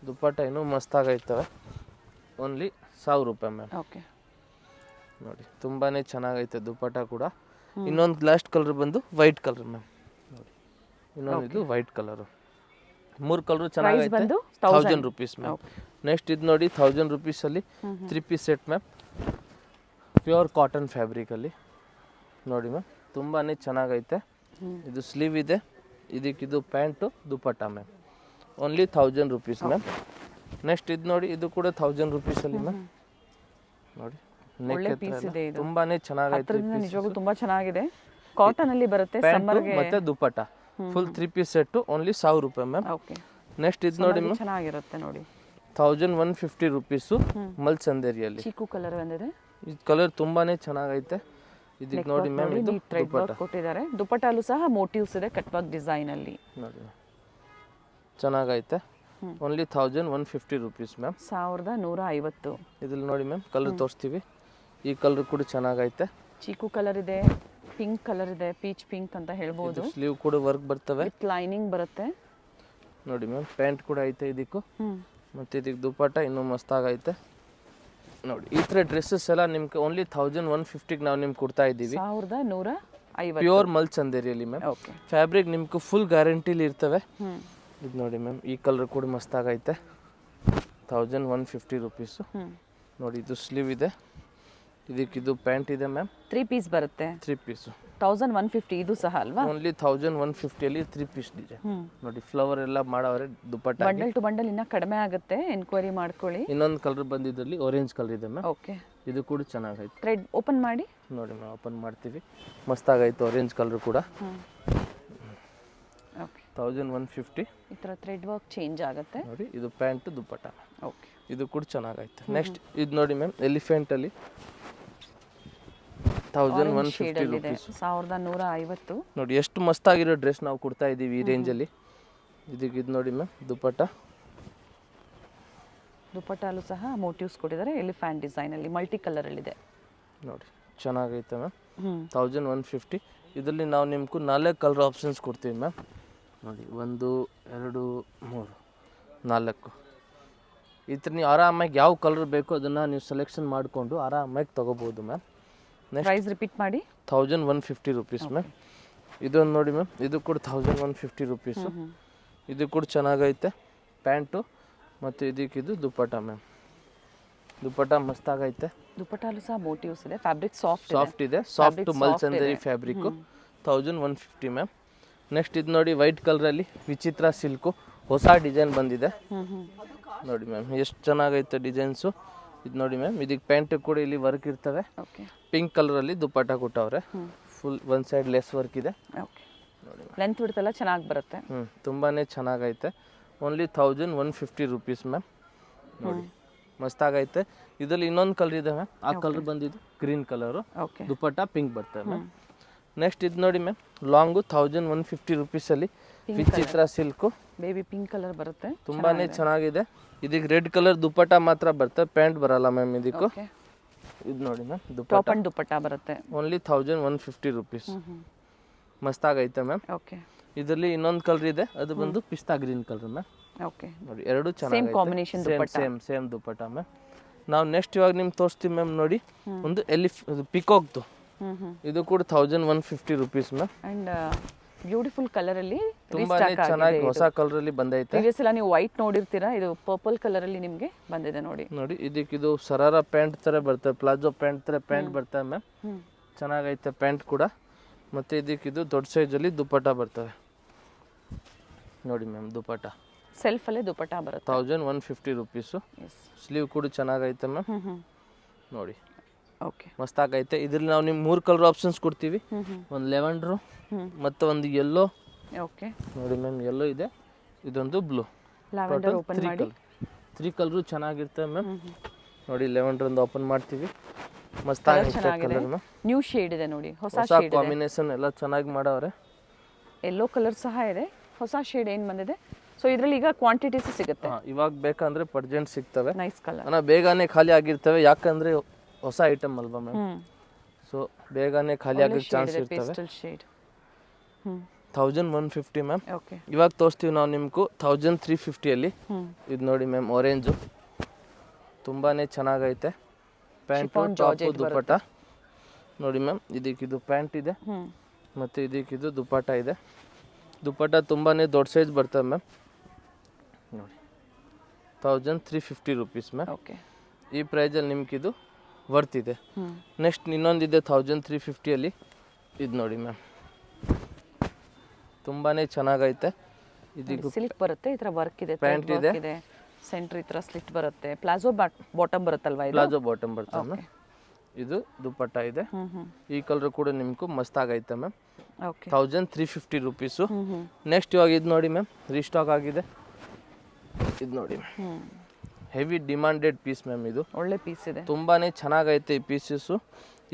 ದುಪ್ಪಟ್ಟ ಇನ್ನೂ ಮಸ್ತಾಗೈತವೆ. ಓನ್ಲಿ 1000 ರೂಪಾಯಿ ಮ್ಯಾಮ್. ಓಕೆ, ನೋಡಿ ತುಂಬಾ ಚೆನ್ನಾಗೈತೆ ದುಪ್ಪಟ್ಟ ಕೂಡ. ಇನ್ನೊಂದು ಲಾಸ್ಟ್ ಕಲರ್ ಬಂದು ವೈಟ್ ಕಲರ್ ಮ್ಯಾಮ್. ನೋಡಿ ಇನ್ನೊಂದು ಇದು ವೈಟ್ ಕಲರು. 3 ಕಲರು ಚೆನ್ನಾಗೈತೆ. 1000 ರುಪೀಸ್ ಮ್ಯಾಮ್. ನೆಕ್ಸ್ಟ್ ಇದು ನೋಡಿ 1000 ರುಪೀಸಲ್ಲಿ 3 piece set ma'am. Pure cotton ಫ್ಯಾಬ್ರಿಕಲ್ಲಿ ನೋಡಿ ಮ್ಯಾಮ್, ತುಂಬಾ ಚೆನ್ನಾಗೈತೆ. ಇದು ಸ್ಲೀವ್ ಇದೆ, ಇದಕ್ಕಿದು pant, dupatta ma'am. Only 1000 rupees ma'am. Next ಇದು ನೋಡಿ, ಇದು ಕೂಡ 1000 ರುಪೀಸಲ್ಲಿ ಮ್ಯಾಮ್. ನೋಡಿ ತುಂಬಾ ಚೆನ್ನಾಗೈತೆ, ನಿಜವಾಗ್ಲೂ ತುಂಬಾ ಚೆನ್ನಾಗಿದೆ. ಕಾಟನ್ ಅಲ್ಲಿ ಬರುತ್ತೆ, ಸಮ್ಮರ್ಗೆ ಮತ್ತೆ ದುಪ್ಪಟ್ಟ ಫುಲ್ 3 ಪೀಸ್ ಸೆಟ್. ಓನ್ಲಿ 1000 ರೂಪಾಯಿ ಮ್ಯಾಮ್. ಓಕೆ, ನೆಕ್ಸ್ಟ್ ಇದು ನೋಡಿ ಮ್ಯಾಮ್, ಚೆನ್ನಾಗಿರುತ್ತೆ ನೋಡಿ, 1150 ರುಪೀಸು. ಮಲ್ ಚಂದೇರಿಯಲ್ಲಿ ಚೀಕು ಕಲರ್ ಬಂದಿದೆ. ಈ ಕಲರ್ ತುಂಬಾನೇ ಚೆನ್ನಾಗೈತೆ. ಇದಕ್ಕೆ ನೋಡಿ ಮ್ಯಾಮ್, ಇದು ಥ್ರೆಡ್ ವರ್ಕ್ ಕೊಟ್ಟಿದ್ದಾರೆ. ದುಪ್ಪಟ್ಟಲ್ಲೂ ಸಹ ಮೋಟಿವ್ಸ್ ಇದೆ ಕಟ್ ವರ್ಕ್ ಡಿಸೈನ್ ಅಲ್ಲಿ. ನೋಡಿ ಚೆನ್ನಾಗೈತೆ. Only 1150 rupees ma'am. 1150. ಇದ್ರಲ್ಲಿ ನೋಡಿ ಮ್ಯಾಮ್, ಕಲರ್ ತೋರಿಸ್ತೀವಿ. ಈ ಕಲರ್ ಕೂಡ ಚೆನ್ನಾಗೈತೆ. ಚೀಕು ಕಲರ್ ಇದೆ, ಪಿಂಕ್ ಕಲರ್ ಇದೆ, ಪೀಚ್ ಪಿಂಕ್ ಅಂತ ಹೇಳ್ಬೋದು. ಸ್ಲೀವ್ ಕೂಡ ವರ್ಕ್ ಬರ್ತವೆ, ವಿತ್ ಲೈನಿಂಗ್ ಬರುತ್ತೆ ನೋಡಿ ಮ್ಯಾಮ್. ಪ್ಯಾಂಟ್ ಕೂಡ ಐತೆ ಇದಕ್ಕೂ, ಮತ್ತು ಇದಕ್ಕೆ ದುಪ್ಪಟ್ಟ ಇನ್ನೂ ಮಸ್ತಾಗೈತೆ ನೋಡಿ. ಈ ಥರ ಡ್ರೆಸ್ಸಸ್ ಎಲ್ಲ ನಿಮ್ಗೆ ಓನ್ಲಿ 1150ಗೆ ನಾವು ನಿಮ್ಗೆ ಕೊಡ್ತಾ ಇದ್ದೀವಿ. 1150 ಪ್ಯೂರ್ ಮಲ್ ಚಂದೇರಿಯಲ್ಲಿ ಮ್ಯಾಮ್. ಫ್ಯಾಬ್ರಿಕ್ ನಿಮ್ಗೆ ಫುಲ್ ಗ್ಯಾರಂಟಿಲಿ ಇರ್ತವೆ. ಇದು ನೋಡಿ ಮ್ಯಾಮ್, ಈ ಕಲರ್ ಕೂಡ ಮಸ್ತಾಗೈತೆ. 1150 ರುಪೀಸು. ನೋಡಿ ಇದು ಸ್ಲೀವ್ ಇದೆ, ಇದಕ್ಕಿದು ಪ್ಯಾಂಟ್ ಇದೆ ಮ್ಯಾಮ್. 3 ಪೀಸ್ ಬರುತ್ತೆ. 3 ಪೀಸು 1150. ಇದು ಸಹ ಅಲ್ವಾ? ಓನ್ಲಿ 1150ಅಲ್ಲಿ 3 ಪೀಸ್ ಡಿಸೈನ್ ನೋಡಿ. ಫ್ಲವರ್ ಎಲ್ಲ ಮಾಡವ್ರೆ ದುಪ್ಪಟ್ಟ. ಬಂಡಲ್ ಟು ಬಂಡಲ್ ಇನ್ನ ಕಡಿಮೆ ಆಗುತ್ತೆ, ಎನ್ಕ್ವೈರಿ ಮಾಡ್ಕೊಳ್ಳಿ. ಇನ್ನೊಂದು ಕಲರ್ ಬಂದಿದ್ದಲ್ಲಿ ಆರೆಂಜ್ ಕಲರ್ ಇದೆ ಮ್ಯಾಮ್. ಓಕೆ, ಇದು ಕೂಡ ಚೆನ್ನಾಗೈತೆ. ಥ್ರೆಡ್ ಓಪನ್ ಮಾಡಿ ನೋಡಿ ಮ್ಯಾಮ್, ಓಪನ್ ಮಾಡ್ತೀವಿ. ಮಸ್ತಾಗೈತೆ ಆರೆಂಜ್ ಕಲರ್ ಕೂಡ. ಓಕೆ, 1150. ಈ ಥರ ಥ್ರೆಡ್ ವರ್ಕ್ ಚೇಂಜ್ ಆಗುತ್ತೆ ನೋಡಿ. ಇದು ಪ್ಯಾಂಟ್ ದುಪ್ಪಟ್ಟ. ಓಕೆ, ಇದು ಕೂಡ ಚೆನ್ನಾಗೈತೆ. ನೆಕ್ಸ್ಟ್ ಇದು ನೋಡಿ ಮ್ಯಾಮ್, ಎಲಿಫೆಂಟಲ್ಲಿ 1150 ರುಪೀಸ್. 1150 ನೋಡಿ ಎಷ್ಟು ಮಸ್ತಾಗಿರೋ ಡ್ರೆಸ್ ನಾವು ಕೊಡ್ತಾ ಇದ್ದೀವಿ ಈ ರೇಂಜಲ್ಲಿ. ಇದಕ್ಕೆ ಇದು ನೋಡಿ ಮ್ಯಾಮ್, ದುಪ್ಪಟ್ಟಲ್ಲೂ ಸಹ ಮೋಟಿವ್ಸ್ ಕೊಟ್ಟಿದ್ದಾರೆ, ಎಲಿಫ್ಯಾಂಟ್ ಡಿಸೈನಲ್ಲಿ ಮಲ್ಟಿ ಕಲರಲ್ಲಿದೆ ನೋಡಿ. ಚೆನ್ನಾಗೈತೆ ಮ್ಯಾಮ್. 1150. ಇದರಲ್ಲಿ ನಾವು ನಿಮ್ಗೆ 4 ಕಲರ್ ಆಪ್ಷನ್ಸ್ ಕೊಡ್ತೀವಿ ಮ್ಯಾಮ್. ನೋಡಿ 1 2 3 4. ಈ ಥರ ನೀವು ಆರಾಮಾಗಿ ಯಾವ ಕಲರ್ ಬೇಕೋ ಅದನ್ನು ನೀವು ಸೆಲೆಕ್ಷನ್ ಮಾಡಿಕೊಂಡು ಆರಾಮಾಗಿ ತೊಗೋಬೋದು ಮ್ಯಾಮ್. ಪ್ರೈಸ್ ರಿಪೀಟ್ ಮಾಡಿ. 1150 ರುಪೀಸ್ ಮ್ಯಾಮ್. ಇದೊಂದು ನೋಡಿ ಮ್ಯಾಮ್, ಇದು ಕೂಡ 1150 ರುಪೀಸು. ಇದು ಕೂಡ ಚೆನ್ನಾಗೈತೆ. ಪ್ಯಾಂಟು ಮತ್ತು ಇದಕ್ಕಿದು ದುಪ್ಪಟ್ಟ ಮ್ಯಾಮ್. ದುಪ್ಪಟ್ಟ ಮಸ್ತಾಗೈತೆ. ದುಪ್ಪಟ್ಟಲ್ಲೂ ಸಹ ಮೋಟಿವ್ಸ್ ಇದೆ, ಫ್ಯಾಬ್ರಿಕ್ ಸಾಫ್ಟ್ ಇದೆ. ಸಾಫ್ಟ್ ಮಲ್ ಚಂದೇರಿ ಫ್ಯಾಬ್ರಿಕ್ಕು. 1150 ಮ್ಯಾಮ್. ನೆಕ್ಸ್ಟ್ ಇದು ನೋಡಿ ವೈಟ್ ಕಲರಲ್ಲಿ ವಿಚಿತ್ರ ಸಿಲ್ಕು ಹೊಸ ಡಿಸೈನ್ ಬಂದಿದೆ ನೋಡಿ ಮ್ಯಾಮ್ ಎಷ್ಟು ಚೆನ್ನಾಗೈತೆ ಡಿಸೈನ್ಸು. ಇದು ನೋಡಿ ಮ್ಯಾಮ್ ಇದಕ್ಕೆ ಪ್ಯಾಂಟ್ ಕೂಡ ಇಲ್ಲಿ ವರ್ಕ್ ಇರ್ತವೆ. ಓಕೆ ಪಿಂಕ್ ಕಲರಲ್ಲಿ ದುಪ್ಪಟ್ಟ ಕೊಟ್ಟವ್ರೆ. Full one side less work ಇದೆ ಓಕೆ. ಲೆಂತ್ ಬಿಡ್ತಲ್ಲ ಚೆನ್ನಾಗಿ ಬರುತ್ತೆ. ತುಂಬಾ ಚೆನ್ನಾಗೈತೆ. Only 1150 rupees ma'am. ನೋಡಿ ಮಸ್ತಾಗೈತೆ. ಇದರಲ್ಲಿ ಇನ್ನೊಂದು ಕಲರ್ ಇದೆ ಮ್ಯಾಮ್. ಆ ಕಲರ್ ಬಂದಿದ್ದು ಗ್ರೀನ್ ಕಲರು. ಓಕೆ. ದುಪ್ಪಟ್ಟ ಪಿಂಕ್ ಬರ್ತದೆ ಮ್ಯಾಮ್. ನೆಕ್ಸ್ಟ್ ಇದು ನೋಡಿ ಮ್ಯಾಮ್ ಲಾಂಗು 1150 ರುಪೀಸಲ್ಲಿ ವಿಚಿತ್ರ ಸಿಲ್ಕು ಬೇಬಿ ಪಿಂಕ್ ಕಲರ್ ಬರುತ್ತೆ. ತುಂಬಾ ಚೆನ್ನಾಗಿದೆ. ಇದಕ್ಕೆ ರೆಡ್ ಕಲರ್ ದುಪ್ಪಟ್ಟ ಮಾತ್ರ ಬರ್ತದೆ, ಪ್ಯಾಂಟ್ ಬರಲ್ಲ ಮ್ಯಾಮ್ ಇದಕ್ಕೂ. ಇದು ನೋಡಿ ಮ್ಯಾಮ್ ಟಾಪ್ ಅಂಡ್ ದುಪ್ಪಟ್ಟ ಬರುತ್ತೆ. Only 1150 rupees. ಮಸ್ತಾಗೈತೆ ಮ್ಯಾಮ್. ಓಕೆ. ಇದರಲ್ಲಿ ಇನ್ನೊಂದು ಕಲರ್ ಇದೆ, ಅದು ಬಂದು ಪಿಸ್ತಾ ಗ್ರೀನ್ ಕಲರ್ ಮ್ಯಾಮ್. ಓಕೆ. ನೋಡಿ ಎರಡು ಚೆನ್ನಾಗಿದೆ. ಕಾಂಬಿನೇಷನ್ ಸೇಮ್ ದುಪ್ಪಟ್ಟ ಮ್ಯಾಮ್. ನಾವು ನೆಕ್ಸ್ಟ್ ಇವಾಗ ನಿಮ್ಗೆ ತೋರಿಸ್ತೀವಿ ಮ್ಯಾಮ್. ನೋಡಿ ಒಂದು ಪಿಕಾಕ್ದು ಇದು ಕೂಡ 1150 rupees ma'am. And beautiful colour ಅಲ್ಲಿ ತುಂಬಾನೇ ಚೆನ್ನಾಗಿ ಹೊಸ ಕಲರ್ ಅಲ್ಲಿ ಬಂದೈತೆ. ಪ್ರೀವಿಯಸ್ ಎಲ್ಲ ನೀವು ವೈಟ್ ನೋಡಿರ್ತೀರಾ, ಇದು ಪರ್ಪಲ್ ಕಲರ್ ಅಲ್ಲಿ ನಿಮಗೆ ಬಂದಿದೆ ನೋಡಿ. ನೋಡಿ ಇದಕ್ಕೆ ಇದು ಸರಾರ ಪ್ಯಾಂಟ್ ತರ ಬರ್ತದೆ, ಪ್ಲಾಜೋ ಪ್ಯಾಂಟ್ ತರ ಪ್ಯಾಂಟ್ ಬರ್ತದೆ ಮ್ಯಾಮ್. ಚೆನ್ನಾಗೈತೆ ಪ್ಯಾಂಟ್ ಕೂಡ. ಮತ್ತೆ ಇದಕ್ಕೆ ಇದು ದೊಡ್ಡ ಸೈಜ್ ಅಲ್ಲಿ ದುಪ್ಪಟ್ಟ ಬರ್ತವೆ ನೋಡಿ ಮ್ಯಾಮ್. ದುಪ್ಪಟ್ಟ ಸೆಲ್ಫ್ ಅಲ್ಲೇ ದುಪ್ಪಟ್ಟ ಬರುತ್ತೆ. 1150 ರುಪೀಸು. ಸ್ಲೀವ್ ಕೂಡ ಚೆನ್ನಾಗೈತೆ ಮ್ಯಾಮ್. ನೋಡಿ ಓಕೆ ಮಸ್ತಾಗೈತೆ. ಇದ್ರಲ್ಲಿ ನಾವು ನಿಮ್ಗೆ 3 ಕಲರ್ ಆಪ್ಷನ್ಸ್ ಕೊಡ್ತೀವಿ. ಒಂದು ಲೆವೆಂಡ್ರು ಮತ್ತು ಒಂದು ಯೆಲ್ಲೋ. ಓಕೆ ನೋಡಿ ಮ್ಯಾಮ್ ಯೆಲ್ಲೋ ಇದೆ, ಇದೊಂದು ಬ್ಲೂ. ಲ್ಯಾವೆಂಡರ್ ಓಪನ್ ಮಾಡಿ 3 ಕಲರು ಚೆನ್ನಾಗಿರ್ತವೆ ಮ್ಯಾಮ್. ನೋಡಿ ಲೆವೆಂಡರ್ ಒಂದು ಓಪನ್ ಮಾಡ್ತೀವಿ. ಮಸ್ತಾಗೈತೆ ಕಲರ್ ಮ್ಯಾಮ್. ನ್ಯೂ ಶೇಡ್ ಇದೆ ನೋಡಿ, ಹೊಸ ಶೇಡ್ ಕಾಂಬಿನೇಷನ್ ಎಲ್ಲ ಚೆನ್ನಾಗಿ ಮಾಡವ್ರೆ. ಯೆಲ್ಲೋ ಕಲರ್ ಸಹ ಇದೆ, ಹೊಸ ಶೇಡ್ ಏನು ಬಂದಿದೆ. ಸೊ ಇದರಲ್ಲಿ ಈಗ ಕ್ವಾಂಟಿಟೀಸ್ ಸಿಗುತ್ತೆ. ಇವಾಗ ಬೇಕಂದ್ರೆ ಪರ್ಜೆಂಟ್ ಸಿಗ್ತವೆ. Nice colour. ಅಣ್ಣ ಬೇಗನೆ ಖಾಲಿ ಆಗಿರ್ತವೆ, ಯಾಕಂದ್ರೆ ಹೊಸ ಐಟಮ್ ಅಲ್ವಾ ಮ್ಯಾಮ್. ಸೊ ಬೇಗನೆ ಖಾಲಿ ಆಗಕ್ಕೆ ಚಾನ್ಸ್ ಇರ್ತವೆ. Pastel shade 1150 ma'am. ಓಕೆ. ಇವಾಗ ತೋರಿಸ್ತೀವಿ ನಾವು ನಿಮ್ಗೂ 1350 ಅಲ್ಲಿ. ಇದು ನೋಡಿ ಮ್ಯಾಮ್ ಆರೆಂಜು ತುಂಬಾನೇ ಚೆನ್ನಾಗೈತೆ. ಪ್ಯಾಂಟ್ ಟಾಪ್ ದುಪ್ಪಟ್ಟ ನೋಡಿ ಮ್ಯಾಮ್. ಇದಕ್ಕಿದು ಪ್ಯಾಂಟ್ ಇದೆ ಮತ್ತು ಇದಕ್ಕಿದು ದುಪ್ಪಟ್ಟ ಇದೆ. ದುಪ್ಪಟ್ಟ ತುಂಬಾನೇ ದೊಡ್ಡ ಸೈಜ್ ಬರ್ತದೆ ಮ್ಯಾಮ್. ನೋಡಿ 1350 ರುಪೀಸ್ ಮ್ಯಾಮ್. ಓಕೆ. ಈ ಪ್ರೈಸಲ್ಲಿ ನಿಮ್ಗಿದು ವರ್ತ್ ಇದೆ. ನೆಕ್ಸ್ಟ್ ಇನ್ನೊಂದಿದೆ 1350 ಅಲ್ಲಿ. ಇದು ನೋಡಿ ಮ್ಯಾಮ್ ತುಂಬಾನೇ ಚೆನ್ನಾಗೈತೆ. ಇದಕ್ಕೆ ಸಿಲ್ಕ್ ಬರುತ್ತೆ, ಈ ತರ ವರ್ಕ್ ಇದೆ, ಪ್ಯಾಂಟ್ ಇದೆ, ಸೆಂಟರ್ ಈ ತರ ಸ್ಲಿಟ್ ಬರುತ್ತೆ, ಪ್ಲಾಜೋ ಬಾಟಮ್ ಬರುತ್ತಲ್ವಾ ಇದು? ಪ್ಲಾಜೋ ಬಾಟಮ್ ಬರ್ತದೆ ಮ್ಯಾಮ್. ಇದು ದುಪ್ಪಟ್ಟ ಇದೆ. ಈ ಕಲರ್ ಕೂಡ ನಿಮ್ಗೂ ಮಸ್ತಾಗೈತೆ ಮ್ಯಾಮ್. ಓಕೆ. 1350 ರುಪೀಸು. ನೆಕ್ಸ್ಟ್ ಇವಾಗ ಇದು ನೋಡಿ ಮ್ಯಾಮ್, ರೀಸ್ಟಾಕ್ ಆಗಿದೆ. ಇದು ನೋಡಿ ಹೆವಿ ಡಿಮಾಂಡೆಡ್ ಪೀಸ್ ಮ್ಯಾಮ್. ಇದು ಒಳ್ಳೆ ಪೀಸ್ ಇದೆ, ತುಂಬಾನೇ ಚೆನ್ನಾಗೈತೆ ಈ ಪೀಸಸ್ಸು.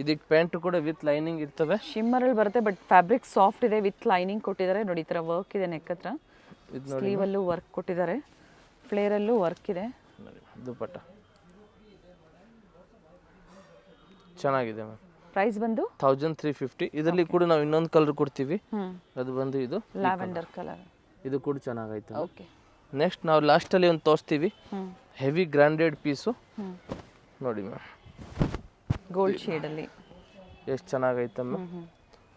ಇದಕ್ಕೆ ಪ್ಯಾಂಟ್ ಕೂಡ ವಿತ್ ಲೈನಿಂಗ್ ಇರ್ತವೆ. ಶಿಮ್ಮರ್ ಅಲ್ಲಿ ಬರುತ್ತೆ, ಬಟ್ ಫ್ಯಾಬ್ರಿಕ್ ಸಾಫ್ಟ್ ಇದೆ, ವಿತ್ ಲೈನಿಂಗ್ ಕೊಟ್ಟಿದ್ದಾರೆ ನೋಡಿ. ಈ ತರ ವರ್ಕ್ ಇದೆ ನೆಕ್ ಹತ್ರ, ಸ್ಲೀವ್ ಅಲ್ಲೂ ವರ್ಕ್ ಕೊಟ್ಟಿದ್ದಾರೆ, ಫ್ಲೇರ್ ಅಲ್ಲೂ ವರ್ಕ್ ಇದೆ. ದುಪ್ಪಟ್ಟ ಚೆನ್ನಾಗಿದೆ ಮ್ಯಾಮ್. ಪ್ರೈಸ್ ಬಂದು 1350. ಇದರಲ್ಲಿ ಕೂಡ ನಾವು ಇನ್ನೊಂದು ಕಲರ್ ಕೊಡ್ತೀವಿ, ಅದು ಬಂದು ಇದು ಲ್ಯಾವೆಂಡರ್ ಕಲರ್. ಇದು ಕೂಡ ಚೆನ್ನಾಗೈತೆ. ಓಕೆ. ನೆಕ್ಸ್ಟ್ ನಾವು ಲಾಸ್ಟಲ್ಲಿ ಒಂದು ತೋರಿಸ್ತೀವಿ, ಹೆವಿ ಗ್ರ್ಯಾಂಡೆಡ್ ಪೀಸು ನೋಡಿ ಮ್ಯಾಮ್. ಗೋಲ್ಡ್ ಶೇಡ್ ಅಲ್ಲಿ ಎಷ್ಟು ಚೆನ್ನಾಗೈತೆ ಮ್ಯಾಮ್.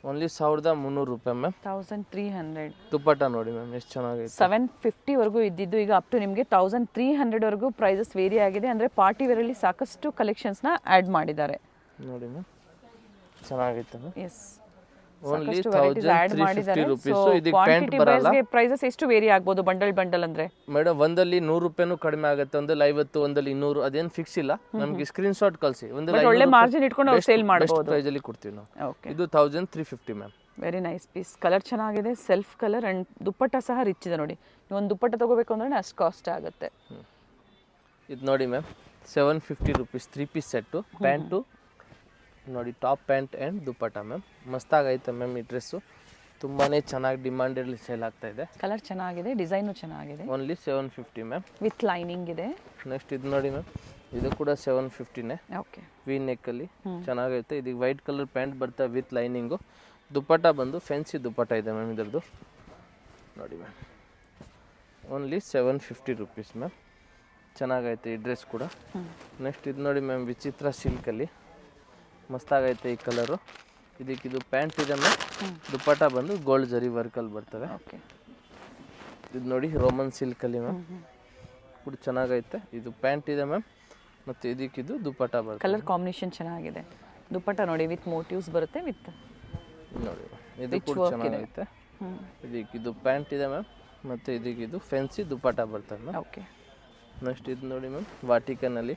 ಓನ್ಲಿ 1300 ರೂಪಾಯಿ ಮ್ಯಾಮ್. 1300. ದುಪ್ಪಟ್ಟ ನೋಡಿ ಮ್ಯಾಮ್ ಎಷ್ಟು ಚೆನ್ನಾಗೈತೆ. 750 ವರೆಗೂ ಇದ್ದಿದ್ದು ಈಗ ಅಪ್ ಟು ನಿಮಗೆ 1300 ವರೆಗೂ ಪ್ರೈಸಸ್ ವೇರಿ ಆಗಿದೆ. ಅಂದ್ರೆ ಪಾರ್ಟಿ ವೇರ್ ಅಲ್ಲಿ ಸಾಕಷ್ಟು ಕಲೆಕ್ಷನ್ಸ್ ನ ಆಡ್ ಮಾಡಿದ್ದಾರೆ ನೋಡಿ ಮ್ಯಾಮ್. ಚೆನ್ನಾಗೈತೆ ಮ್ಯಾಮ್. Yes, only 1350 rupees. ಇದಕ್ಕೆ ಪ್ಯಾಂಟ್ ಬರಲ್ಲ. ಪ್ರೈಸಸ್ ಎಷ್ಟು ವೇರಿ ಆಗ್ಬೋದು ಬಂಡಲ್ ಅಂದ್ರೆ? ಮೇಡಮ್ ಒಂದಲ್ಲಿ 100 ರೂಪಾಯಿನೂ ಕಡಿಮೆ ಆಗುತ್ತೆ, ಒಂದಲ್ಲಿ 50, ಒಂದಲ್ಲಿ 200, ಅದೇನು ಫಿಕ್ಸ್ ಇಲ್ಲ. ನಮಗೆ ಸ್ಕ್ರೀನ್ ಶಾಟ್ ಕಳಿಸಿ, ಒಂದಲ್ಲಿ ಒಳ್ಳೆ ಮಾರ್ಜಿನ್ ಇಟ್ಕೊಂಡು ಅವ್ರು ಸೇಲ್ ಮಾಡಬಹುದು. ಪ್ರೈಸ್ ಅಲ್ಲಿ ಕೊಡ್ತೀವಿ ನಾವು. ಓಕೆ. ಇದು 1350 ma'am. Very nice piece. Colour ಚೆನ್ನಾಗಿದೆ, ಸೆಲ್ಫ್ ಕಲರ್ ಅಂಡ್ ದುಪ್ಪಟ್ಟ ಸಹ ರಿಚ್ ಇದೆ ನೋಡಿ. ನೀವು ಒಂದು ದುಪ್ಪಟ್ಟ ತಗೋಬೇಕು ಅಂದ್ರೆ ಅಷ್ಟು ಕಾಸ್ಟ್ ಆಗುತ್ತೆ. ಇದು ನೋಡಿ ma'am 750 rupees 3 piece set. Pant ನೋಡಿ, top pant and dupatta ma'am. ಮಸ್ತಾಗೈತೆ ಮ್ಯಾಮ್. ಈ ಡ್ರೆಸ್ಸು ತುಂಬಾ ಚೆನ್ನಾಗಿ ಡಿಮಾಂಡೆಡ್ಲಿ ಸೇಲ್ ಆಗ್ತಾ ಇದೆ. ಕಲರ್ ಚೆನ್ನಾಗಿದೆ, ಡಿಸೈನು ಚೆನ್ನಾಗಿದೆ. Only 750 ma'am. ವಿತ್ ಲೈನಿಂಗ್ ಇದೆ. ನೆಕ್ಸ್ಟ್ ಇದು ನೋಡಿ ಮ್ಯಾಮ್, ಇದು ಕೂಡ 750ನೇ. ಓಕೆ. ವಿ ನೆಕ್ಕಲ್ಲಿ ಚೆನ್ನಾಗೈತೆ. ಇದಕ್ಕೆ ವೈಟ್ ಕಲರ್ ಪ್ಯಾಂಟ್ ಬರ್ತದೆ ವಿತ್ ಲೈನಿಂಗು. ದುಪ್ಪಟ್ಟ ಬಂದು ಫ್ಯಾನ್ಸಿ ದುಪ್ಪಟ್ಟ ಇದೆ ಮ್ಯಾಮ್ ಇದರದ್ದು ನೋಡಿ ಮ್ಯಾಮ್. Only 750 rupees ma'am. ಚೆನ್ನಾಗೈತೆ ಈ ಡ್ರೆಸ್ ಕೂಡ. ನೆಕ್ಸ್ಟ್ ಇದು ನೋಡಿ ಮ್ಯಾಮ್, ವಿಚಿತ್ರ ಸಿಲ್ಕಲ್ಲಿ ಮಸ್ತಾಗೈತೆ ಈ ಕಲರು. ಇದಕ್ಕಿದು ಪ್ಯಾಂಟ್ ಇದೆ ಮ್ಯಾಮ್. ದುಪ್ಪಟ್ಟ ಬಂದು ಗೋಲ್ಡ್ ಜರಿ ವರ್ಕಲ್ಲಿ ಬರ್ತವೆ. ಓಕೆ. ಇದು ನೋಡಿ ರೋಮನ್ ಸಿಲ್ಕಲ್ಲಿ ಮ್ಯಾಮ್ ಕೂಡ ಚೆನ್ನಾಗೈತೆ. ಇದು ಪ್ಯಾಂಟ್ ಇದೆ ಮ್ಯಾಮ್, ಮತ್ತು ಇದಕ್ಕಿದು ದುಪ್ಪಟ್ಟ ಬರುತ್ತೆ. ಕಲರ್ ಕಾಂಬಿನೇಷನ್ ಚೆನ್ನಾಗಿದೆ. ದುಪ್ಪಟ್ಟ ನೋಡಿ ವಿತ್ ಮೋಟಿವ್ಸ್ ಬರುತ್ತೆ, ವಿತ್ ನೋಡಿ ಇದು ಕೂಡ ಚೆನ್ನಾಗೈತೆ. ಇದಕ್ಕೆ ಇದು ಪ್ಯಾಂಟ್ ಇದೆ ಮ್ಯಾಮ್, ಮತ್ತು ಇದಕ್ಕೆ ಇದು ಫ್ಯಾನ್ಸಿ ದುಪ್ಪಟ್ಟ ಬರ್ತದೆ ಮ್ಯಾಮ್. ಓಕೆ. ನೆಕ್ಸ್ಟ್ ಇದು ನೋಡಿ ಮ್ಯಾಮ್, ವಾಟಿಕನಲ್ಲಿ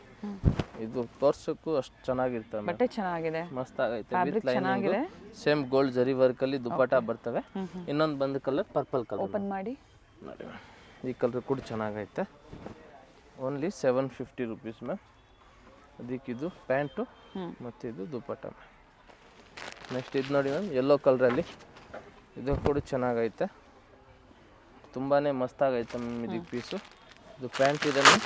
ಇದು ತೋರ್ಸೋಕ್ಕೂ ಅಷ್ಟು ಚೆನ್ನಾಗಿರ್ತವೆ ಮ್ಯಾಮ್. ಬಟ್ಟೆ ಚೆನ್ನಾಗಿದೆ, ಮಸ್ತ್ ಆಗೈತೆ. ಫ್ಯಾಬ್ರಿಕ್ ಚೆನ್ನಾಗಿದೆ. ಸೇಮ್ ಗೋಲ್ಡ್ ಜರಿ ವರ್ಕಲ್ಲಿ ದುಪ್ಪಟ್ಟ ಬರ್ತವೆ. ಇನ್ನೊಂದು ಬಂದು ಕಲರ್ ಪರ್ಪಲ್ ಕಲರ್. ಓಪನ್ ಮಾಡಿ ನೋಡಿ ಮ್ಯಾಮ್, ಈ ಕಲರ್ ಕೂಡ ಚೆನ್ನಾಗೈತೆ. Only 750 rupees ma'am. ಅದಕ್ಕಿದು ಪ್ಯಾಂಟು ಮತ್ತು ಇದು ದುಪ್ಪಟ್ಟ ಮ್ಯಾಮ್. ನೆಕ್ಸ್ಟ್ ಇದು ನೋಡಿ ಮ್ಯಾಮ್, ಯೆಲ್ಲೋ ಕಲರಲ್ಲಿ ಇದು ಕೂಡ ಚೆನ್ನಾಗೈತೆ, ತುಂಬಾ ಮಸ್ತಾಗೈತೆ ಮ್ಯಾಮ್. ಇದಕ್ಕೆ ಪೀಸು ಇದು ಪ್ಯಾಂಟ್ ಇದೆ ಮ್ಯಾಮ್,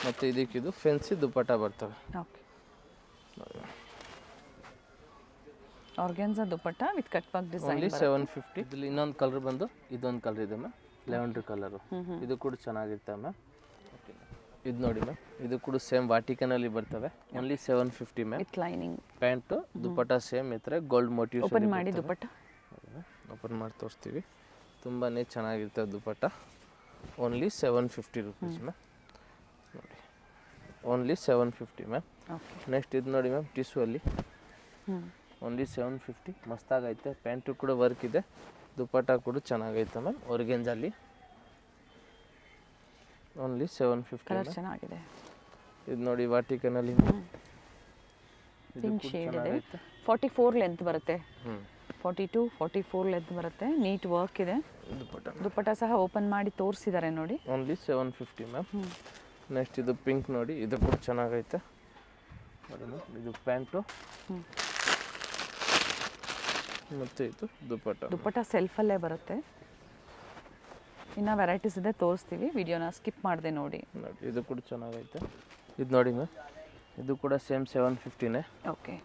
ಮತ್ತು ಇದಕ್ಕಿದು ಫೆನ್ಸಿ ದುಪ್ಪಟ್ಟ ಬರ್ತವೆ. Okay. Organza dupatta with cut work design. Only 750. ಇದ್ರಲ್ಲಿ ಇನ್ನೊಂದು ಕಲರ್ ಬಂದು ಇದೊಂದು ಕಲರ್ ಇದೆ ಮ್ಯಾಮ್, ಲೆವೆಂಡರ್ ಕಲರು. ಇದು ಕೂಡ ಚೆನ್ನಾಗಿರ್ತವೆ ಮ್ಯಾಮ್. ಇದು ನೋಡಿ ಮ್ಯಾಮ್, ಇದು ಕೂಡ ಸೇಮ್ ವಾಟಿಕನಲ್ಲಿ ಬರ್ತವೆ. Only 750 ma'am. With lining. Pant dupatta same ಇದ್ರೆ ಗೋಲ್ಡ್ ಮೋಟಿವ್ಸ್. ಓಪನ್ ಮಾಡಿ ದುಪ್ಪಟ್ಟ. ಓಪನ್ ಮಾಡಿ ತೋರಿಸ್ತೀವಿ. ತುಂಬಾ ಚೆನ್ನಾಗಿರ್ತವೆ ದುಪ್ಪಟ್ಟ. Only 750 rupees ma'am. ನೋಡಿ, ಓನ್ಲಿ 750 ಮ್ಯಾಮ್. ನೆಕ್ಸ್ಟ್ ಇದು ನೋಡಿ ಮ್ಯಾಮ್, ಟಿಶ್ಯೂ ಅಲ್ಲಿ ಓನ್ಲಿ 750. ಮಸ್ತಾಗೈತೆ. ಪ್ಯಾಂಟು ಕೂಡ ವರ್ಕ್ ಇದೆ, ದುಪ್ಪಟ್ಟ ಕೂಡ ಚೆನ್ನಾಗೈತೆ ಮ್ಯಾಮ್. ಆರ್ಗೆನ್ಜಾಲಿ ಓನ್ಲಿ 750. ಕಲರ್ ಚೆನ್ನಾಗಿದೆ. ಇದು ನೋಡಿ ವಾಟಿಕನಲ್ಲಿ ಪಿಂಕ್ ಶೇಡ್ ಇದೆ. 44 ಲೆಂತ್ ಬರುತ್ತೆ. 42 44 ಲೆಂತ್ ಬರುತ್ತೆ. ನೀಟ್ ವರ್ಕ್ ಇದೆ. ದುಪ್ಪಟ್ಟ ಸಹ ಓಪನ್ ಮಾಡಿ ತೋರಿಸಿದ್ದಾರೆ ನೋಡಿ. Only 750 ma'am. ನೆಕ್ಸ್ಟ್ ಇದು ಪಿಂಕ್ ನೋಡಿ, ಇದು ಕೂಡ ಚೆನ್ನಾಗೈತೆ ನೋಡಿ ಮ್ಯಾಮ್. ಇದು ಪ್ಯಾಂಟು ಮತ್ತು ಇದು ದುಪ್ಪಟ್ಟ ಸೆಲ್ಫಲ್ಲೇ ಬರುತ್ತೆ. ಇನ್ನು ವೆರೈಟೀಸ್ ಇದೆ, ತೋರಿಸ್ತೀವಿ. ವಿಡಿಯೋನ ಸ್ಕಿಪ್ ಮಾಡಿದೆ ನೋಡಿ. ಇದು ಕೂಡ ಚೆನ್ನಾಗೈತೆ. ಇದು ನೋಡಿ ಮ್ಯಾಮ್, ಇದು ಕೂಡ ಸೇಮ್ 750ನೇ. ಓಕೆ.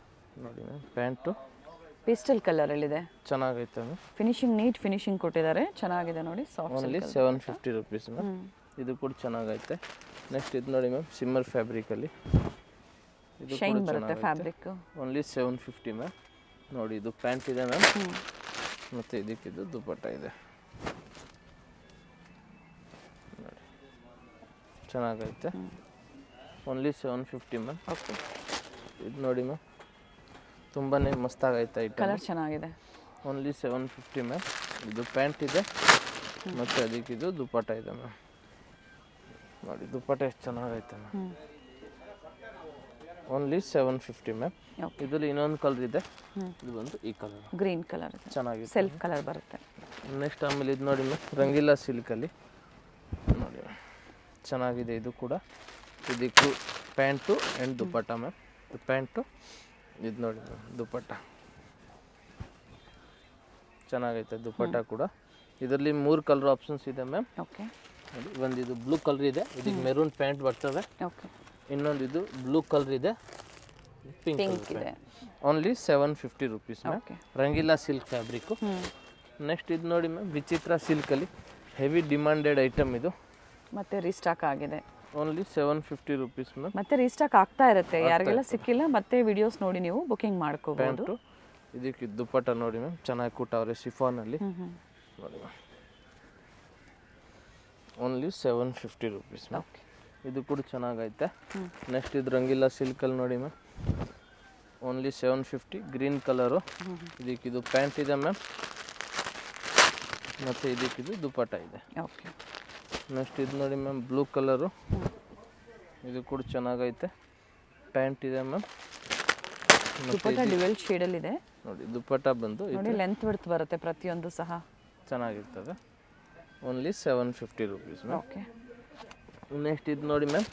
ನೋಡಿ ಮ್ಯಾಮ್, ಪ್ಯಾಂಟು ಪೇಸ್ಟಲ್ ಕಲರಲ್ಲಿದೆ, ಚೆನ್ನಾಗೈತೆ ಮ್ಯಾಮ್. ಫಿನಿಶಿಂಗ್ ನೀಟ್ ಫಿನಿಶಿಂಗ್ ಕೊಟ್ಟಿದ್ದಾರೆ, ಚೆನ್ನಾಗಿದೆ ನೋಡಿ. ಸಾಫ್ಟ್. Only 750 rupees ma'am. ಇದು ಕೂಡ ಚೆನ್ನಾಗೈತೆ. ನೆಕ್ಸ್ಟ್ ಇದು ನೋಡಿ ಮ್ಯಾಮ್, ಸಿಮ್ಮರ್ ಫ್ಯಾಬ್ರಿಕಲ್ಲಿ ಇದು ಶೈನ್ ಬರುತ್ತೆ ಫ್ಯಾಬ್ರಿಕ್. Only 750 ma'am. ನೋಡಿ, ಇದು ಪ್ಯಾಂಟ್ ಇದೆ ಮ್ಯಾಮ್, ಮತ್ತು ಇದಕ್ಕಿದು ದುಪ್ಪಟ್ಟ ಇದೆ ನೋಡಿ, ಚೆನ್ನಾಗೈತೆ. Only 750 ma'am. ಓಕೆ. ಇದು ನೋಡಿ ಮ್ಯಾಮ್, ತುಂಬಾ ಮಸ್ತಾಗೈತೆ ಐಟಮ್. ಕಲರ್ ಚೆನ್ನಾಗಿದೆ. Only 750 ma'am. ಇದು ಪ್ಯಾಂಟ್ ಇದೆ ಮತ್ತು ಅದಕ್ಕಿದು ದುಪ್ಪಟ್ಟ ಇದೆ ಮ್ಯಾಮ್. ನೋಡಿ, ದುಪ್ಪಟ್ಟ ಎಷ್ಟು ಚೆನ್ನಾಗೈತೆ ಮ್ಯಾಮ್. Only 750 ma'am. ಇದರಲ್ಲಿ ಇನ್ನೊಂದು ಕಲರ್ ಇದೆ, ಇದು ಬಂದು ಈ ಕಲರ್, ಗ್ರೀನ್ ಕಲರ್ ಚೆನ್ನಾಗಿದೆ. ಸೆಲ್ಫ್ ಕಲರ್ ಬರುತ್ತೆ. ನೆಕ್ಸ್ಟ್ ಆಮೇಲೆ ಇದು ನೋಡಿ ಮ್ಯಾಮ್, ರಂಗೀಲಾ ಸಿಲ್ಕಲ್ಲಿ ನೋಡಿ, ಚೆನ್ನಾಗಿದೆ. ಇದು ಕೂಡ ಇದಕ್ಕೂ ಪ್ಯಾಂಟು ಆ್ಯಂಡ್ ದುಪ್ಪಟ್ಟ ಮ್ಯಾಮ್. ಇದು ಪ್ಯಾಂಟು, ಇದು ನೋಡಿ ಮ್ಯಾಮ್, ದುಪ್ಪಟ್ಟ ಚೆನ್ನಾಗೈತೆ. ದುಪ್ಪಟ್ಟ ಕೂಡ ಇದರಲ್ಲಿ 3 ಕಲರ್ ಆಪ್ಷನ್ಸ್ ಇದೆ ಮ್ಯಾಮ್. ಓಕೆ. ನೋಡಿ, ಒಂದು ಇದು ಬ್ಲೂ ಕಲರ್ ಇದೆ, ಇದಕ್ಕೆ ಮೆರೂನ್ ಪ್ಯಾಂಟ್ ಬರ್ತವೆ. ಓಕೆ. ಇನ್ನೊಂದು ಇದು ಬ್ಲೂ ಕಲರ್ ಇದೆ, ಪಿಂಕ್ ಇದೆ. Only 750 rupees ma'am. Rangeela silk fabric. Next ಇದು ನೋಡಿ ಮ್ಯಾಮ್, ವಿಚಿತ್ರ ಸಿಲ್ಕಲ್ಲಿ ಹೆವಿ ಡಿಮಾಂಡೆಡ್ ಐಟಮ್ ಇದು, ಮತ್ತೆ ರೀಸ್ಟಾಕ್ ಆಗಿದೆ. Only 750 rupees ma'am. ಮತ್ತೆ ರೀಸ್ಟಾಕ್ ಆಗ್ತಾ ಇರುತ್ತೆ, ಯಾರಿಗೆಲ್ಲ ಸಿಕ್ಕಿಲ್ಲ ಮತ್ತೆ ವಿಡಿಯೋಸ್ ನೋಡಿ ನೀವು ಬುಕಿಂಗ್ ಮಾಡ್ಕೋಬಹುದು. ಪ್ಯಾಂಟು, ಇದಕ್ಕೆ ದುಪ್ಪಟ್ಟ ನೋಡಿ ಮ್ಯಾಮ್, ಚೆನ್ನಾಗಿ ಕೊಟ್ಟವ್ರೆ ಶಿಫಾನಲ್ಲಿ ನೋಡಿ ಮ್ಯಾಮ್. Only 750 rupees ma'am. ಇದು ಕೂಡ ಚೆನ್ನಾಗೈತೆ. ನೆಕ್ಸ್ಟ್ ಇದು ರಂಗೀಲಾ ಸಿಲ್ಕಲ್ಲಿ ನೋಡಿ ಮ್ಯಾಮ್, ಓನ್ಲಿ 750. ಗ್ರೀನ್ ಕಲರು, ಇದಕ್ಕಿದು ಪ್ಯಾಂಟ್ ಇದೆ ಮ್ಯಾಮ್, ಮತ್ತು ಇದಕ್ಕಿದು ದುಪ್ಪಟ್ಟ ಇದೆ. ಓಕೆ. ನೆಕ್ಸ್ಟ್ ಇದು ನೋಡಿ ಮ್ಯಾಮ್, ಬ್ಲೂ ಕಲರು, ಇದು ಕೂಡ ಚೆನ್ನಾಗೈತೆ. ಪ್ಯಾಂಟ್ ಇದೆ ಮ್ಯಾಮ್, ದುಪ್ಪಟ್ಟ ಡ್ಯುಯಲ್ ಶೇಡಲ್ಲಿ ಇದೆ ನೋಡಿ. ದುಪ್ಪಟ್ಟ ಬಂದು ನೋಡಿ, ಲೆಂತ್ ವಿಡ್ತ್ ಬರುತ್ತೆ ಪ್ರತಿಯೊಂದು ಸಹ ಚೆನ್ನಾಗಿರ್ತದೆ. Only 750 rupees ma'am. Okay. Next ಇದು ನೋಡಿ ಮ್ಯಾಮ್,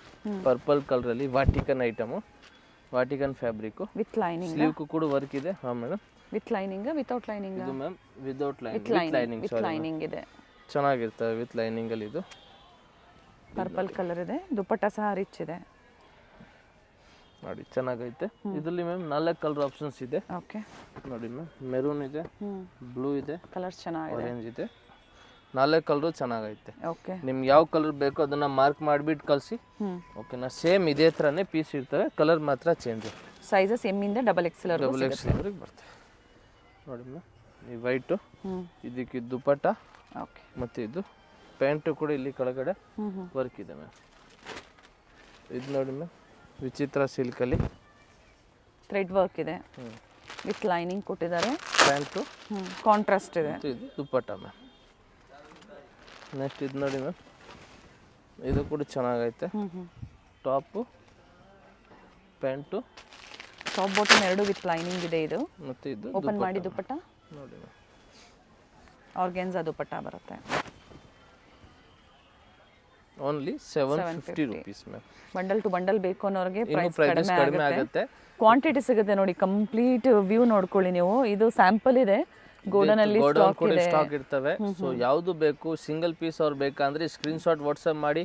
ಪರ್ಪಲ್ ಕಲರಲ್ಲಿ Vatican item, Vatican fabric with lining. ಸ್ಲೀವ್ಗೂ ಕೂಡ ವರ್ಕ್ ಇದೆ. ಹಾಂ madam. With lining without lining? ಇದು ma'am without lining. With lining ಇದೆ, ಚೆನ್ನಾಗಿರ್ತವೆ ವಿತ್ ಲೈನಿಂಗಲ್ಲಿ. ಇದು ಪರ್ಪಲ್ ಕಲರ್ ಇದೆ, ದುಪ್ಪಟ್ಟ ಸಹ ರಿಚ್ ಇದೆ ನೋಡಿ, ಚೆನ್ನಾಗೈತೆ. ಇದರಲ್ಲಿ ಮ್ಯಾಮ್ 4 ಕಲರ್ ಆಪ್ಷನ್ಸ್ ಇದೆ. ಓಕೆ. ನೋಡಿ ಮ್ಯಾಮ್, ಮೆರೂನ್ ಇದೆ, ಬ್ಲೂ ಇದೆ, ಕಲರ್ಸ್ ಚೆನ್ನಾಗಿದೆ, ಆರೆಂಜ್ ಇದೆ. 4 ಕಲರು ಚೆನ್ನಾಗೈತೆ. ಓಕೆ. ನಿಮ್ಗೆ ಯಾವ ಕಲರ್ ಬೇಕೋ ಅದನ್ನು ಮಾರ್ಕ್ ಮಾಡಿಬಿಟ್ಟು ಕಳಿಸಿ. ಓಕೆನಾ? ಸೇಮ್ ಇದೇ ಥರನೇ ಪೀಸ್ ಇರ್ತವೆ, ಕಲರ್ ಮಾತ್ರ ಚೇಂಜ್. ಸೈಜಸ್ ಎಮ್ ಇಂದ ಡಬಲ್ ಎಕ್ಸೆಲ್ ವರೆಗೆ ಬರ್ತವೆ ನೋಡಿ ಮ್ಯಾಮ್. ಈ ವೈಟು, ಇದಕ್ಕೆ ದುಪ್ಪಟ್ಟ, ಓಕೆ, ಮತ್ತು ಇದು ಪ್ಯಾಂಟು ಕೂಡ ಇಲ್ಲಿ ಕೆಳಗಡೆ ವರ್ಕ್ ಇದೆ ಮ್ಯಾಮ್. ಇದು ನೋಡಿ ಮ್ಯಾಮ್, ವಿಚಿತ್ರ ಸಿಲ್ಕಲ್ಲಿ ಥ್ರೆಡ್ ವರ್ಕ್ ಇದೆ, ವಿತ್ ಲೈನಿಂಗ್ ಕೊಟ್ಟಿದ್ದಾರೆ. ಪ್ಯಾಂಟು, ಕಾಂಟ್ರಾಸ್ಟ್ ಇದೆ. ಮತ್ತು ಇದು ದುಪ್ಪಟ್ಟ ಮ್ಯಾಮ್. ನೆಕ್ಸ್ಟ್ ಇದು ನೋಡಿ ಮ್ಯಾಮ್, ಇದು ಕೂಡ ಚೆನ್ನಾಗೈತೆ. ಟಾಪು ಪ್ಯಾಂಟು ಟಾಪ್ ಬಾಟಮ್ ಎರಡು ವಿತ್ ಲೈನಿಂಗ್ ಇದೆ. ಇದು ಮತ್ತು ಇದು ಓಪನ್ ಮಾಡಿ ದುಪ್ಪಟ್ಟ ನೋಡಿ ಮ್ಯಾಮ್, ಆರ್ಗೆನ್ಸಾ ದುಪ್ಪಟ್ಟ ಬರುತ್ತೆ. Only 750 rupees ma'am. Bundle to bundle ಬೇಕು ಅನ್ನೋರಿಗೆ ಪ್ರೈಸ್ ಪ್ರೈಸಸ್ ಕಡಿಮೆ ಕಡಿಮೆ ಆಗುತ್ತೆ. ಕ್ವಾಂಟಿಟಿ ಸಿಗುತ್ತೆ ನೋಡಿ. ಕಂಪ್ಲೀಟ್ ವ್ಯೂ ನೋಡ್ಕೊಳ್ಳಿ ನೀವು. ಇದು ಸ್ಯಾಂಪಲ್ ಇದೆ, ಗೋಡನ್ ಅಲ್ಲಿ ಸ್ಟಾಕ್ ಕೂಡ ಇದೆ. ಸ್ಟಾಕ್ ಇರ್ತವೆ. ಸೊ ಯಾವುದು ಬೇಕು, ಸಿಂಗಲ್ ಪೀಸ್ ಅವ್ರು ಬೇಕಂದ್ರೆ ಸ್ಕ್ರೀನ್ ಶಾಟ್ ವಾಟ್ಸಪ್ ಮಾಡಿ.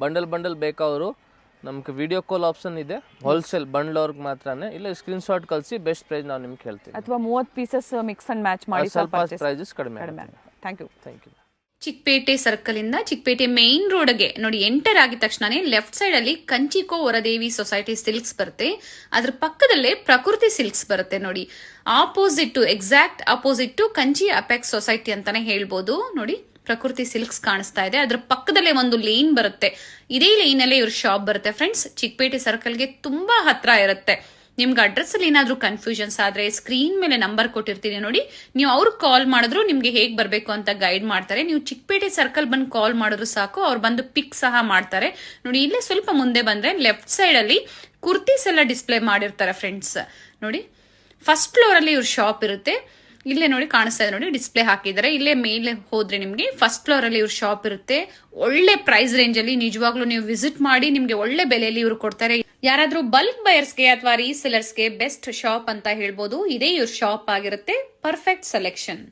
ಬಂಡಲ್ ಬೇಕಾದ್ರು ನಮ್ಗೆ ವಿಡಿಯೋ ಕಾಲ್ ಆಪ್ಷನ್ ಇದೆ. ಹೋಲ್ಸೇಲ್ ಬಂಡಲ್ ಅವ್ರಿಗೆ ಮಾತ್ರನೇ, ಇಲ್ಲ ಸ್ಕ್ರೀನ್ ಶಾಟ್ ಕಳಿಸಿ ಬೆಸ್ಟ್ ಪ್ರೈಸ್ ನಾವು ನಿಮ್ಗೆ ಹೇಳ್ತೀವಿ. ಅಥವಾ 30 ಪೀಸಸ್ ಮಿಕ್ಸ್ ಅಂಡ್ ಮ್ಯಾಚ್ ಮಾಡಿ ಸ್ವಲ್ಪ ಪ್ರೈಸಸ್ ಕಡಿಮೆ. Thank you. ಚಿಕ್ಕಪೇಟೆ ಸರ್ಕಲ್ ಇಂದ ಚಿಕ್ಕಪೇಟೆ ಮೇನ್ ರೋಡ್ಗೆ ನೋಡಿ ಎಂಟರ್ ಆಗಿದ ತಕ್ಷಣನೇ ಲೆಫ್ಟ್ ಸೈಡ್ ಅಲ್ಲಿ ಕಂಚಿಕೋ ವರದೇವಿ ಸೊಸೈಟಿ ಸಿಲ್ಕ್ಸ್ ಬರುತ್ತೆ. ಅದ್ರ ಪಕ್ಕದಲ್ಲೇ ಪ್ರಕೃತಿ ಸಿಲ್ಕ್ಸ್ ಬರುತ್ತೆ ನೋಡಿ. Exact opposite to Kanchi apex society ಅಂತಾನೆ ಹೇಳ್ಬೋದು. ನೋಡಿ ಪ್ರಕೃತಿ ಸಿಲ್ಕ್ಸ್ ಕಾಣಿಸ್ತಾ ಇದೆ. ಅದ್ರ ಪಕ್ಕದಲ್ಲೇ ಒಂದು ಲೇನ್ ಬರುತ್ತೆ. ಇದೇ ಲೈನ್ ಅಲ್ಲೇ ಇವ್ರ ಶಾಪ್ ಬರುತ್ತೆ ಫ್ರೆಂಡ್ಸ್. ಚಿಕ್ಕಪೇಟೆ ಸರ್ಕಲ್ಗೆ ತುಂಬಾ ಹತ್ರ ಇರುತ್ತೆ. ನಿಮ್ಗೆ ಅಡ್ರೆಸ್ ಅಲ್ಲಿ ಏನಾದ್ರೂ ಕನ್ಫ್ಯೂಷನ್ಸ್ ಆದ್ರೆ ಸ್ಕ್ರೀನ್ ಮೇಲೆ ನಂಬರ್ ಕೊಟ್ಟಿರ್ತೀನಿ ನೋಡಿ. ನೀವು ಅವ್ರಿಗೆ ಕಾಲ್ ಮಾಡಿದ್ರು ನಿಮ್ಗೆ ಹೇಗ್ ಬರ್ಬೇಕು ಅಂತ ಗೈಡ್ ಮಾಡ್ತಾರೆ. ನೀವು ಚಿಕ್ಕಪೇಟೆ ಸರ್ಕಲ್ ಬಂದು ಕಾಲ್ ಮಾಡಿದ್ರು ಸಾಕು, ಅವ್ರು ಬಂದು ಪಿಕ್ ಸಹ ಮಾಡ್ತಾರೆ ನೋಡಿ. ಇಲ್ಲೇ ಸ್ವಲ್ಪ ಮುಂದೆ ಬಂದ್ರೆ ಲೆಫ್ಟ್ ಸೈಡ್ ಅಲ್ಲಿ ಕುರ್ತೀಸ್ ಎಲ್ಲ ಡಿಸ್ಪ್ಲೇ ಮಾಡಿರ್ತಾರೆ ಫ್ರೆಂಡ್ಸ್. ನೋಡಿ ಫಸ್ಟ್ ಫ್ಲೋರ್ ಅಲ್ಲಿ ಇವ್ರ ಶಾಪ್ ಇರುತ್ತೆ. ಇಲ್ಲೇ ನೋಡಿ ಕಾಣಿಸ್ತಾ ಇದೆ ನೋಡಿ, ಡಿಸ್ಪ್ಲೇ ಹಾಕಿದ್ದಾರೆ. ಇಲ್ಲೇ ಮೇಲೆ ಹೋದ್ರೆ ನಿಮ್ಗೆ ಫಸ್ಟ್ ಫ್ಲೋರ್ ಅಲ್ಲಿ ಇವ್ರ ಶಾಪ್ ಇರುತ್ತೆ. ಒಳ್ಳೆ ಪ್ರೈಸ್ ರೇಂಜ್ ಅಲ್ಲಿ ನಿಜವಾಗ್ಲೂ ನೀವು ವಿಸಿಟ್ ಮಾಡಿ, ನಿಮ್ಗೆ ಒಳ್ಳೆ ಬೆಲೆಯಲ್ಲಿ ಇವ್ರು ಕೊಡ್ತಾರೆ. ಯಾರಾದ್ರೂ ಬಲ್ಕ್ ಬಯರ್ಸ್ಗೆ ಅಥವಾ ರೀಸೆಲರ್ಸ್ಗೆ ಬೆಸ್ಟ್ ಶಾಪ್ ಅಂತ ಹೇಳ್ಬೋದು. ಇದೇ ಇವ್ರ ಶಾಪ್ ಆಗಿರುತ್ತೆ. Perfect selection.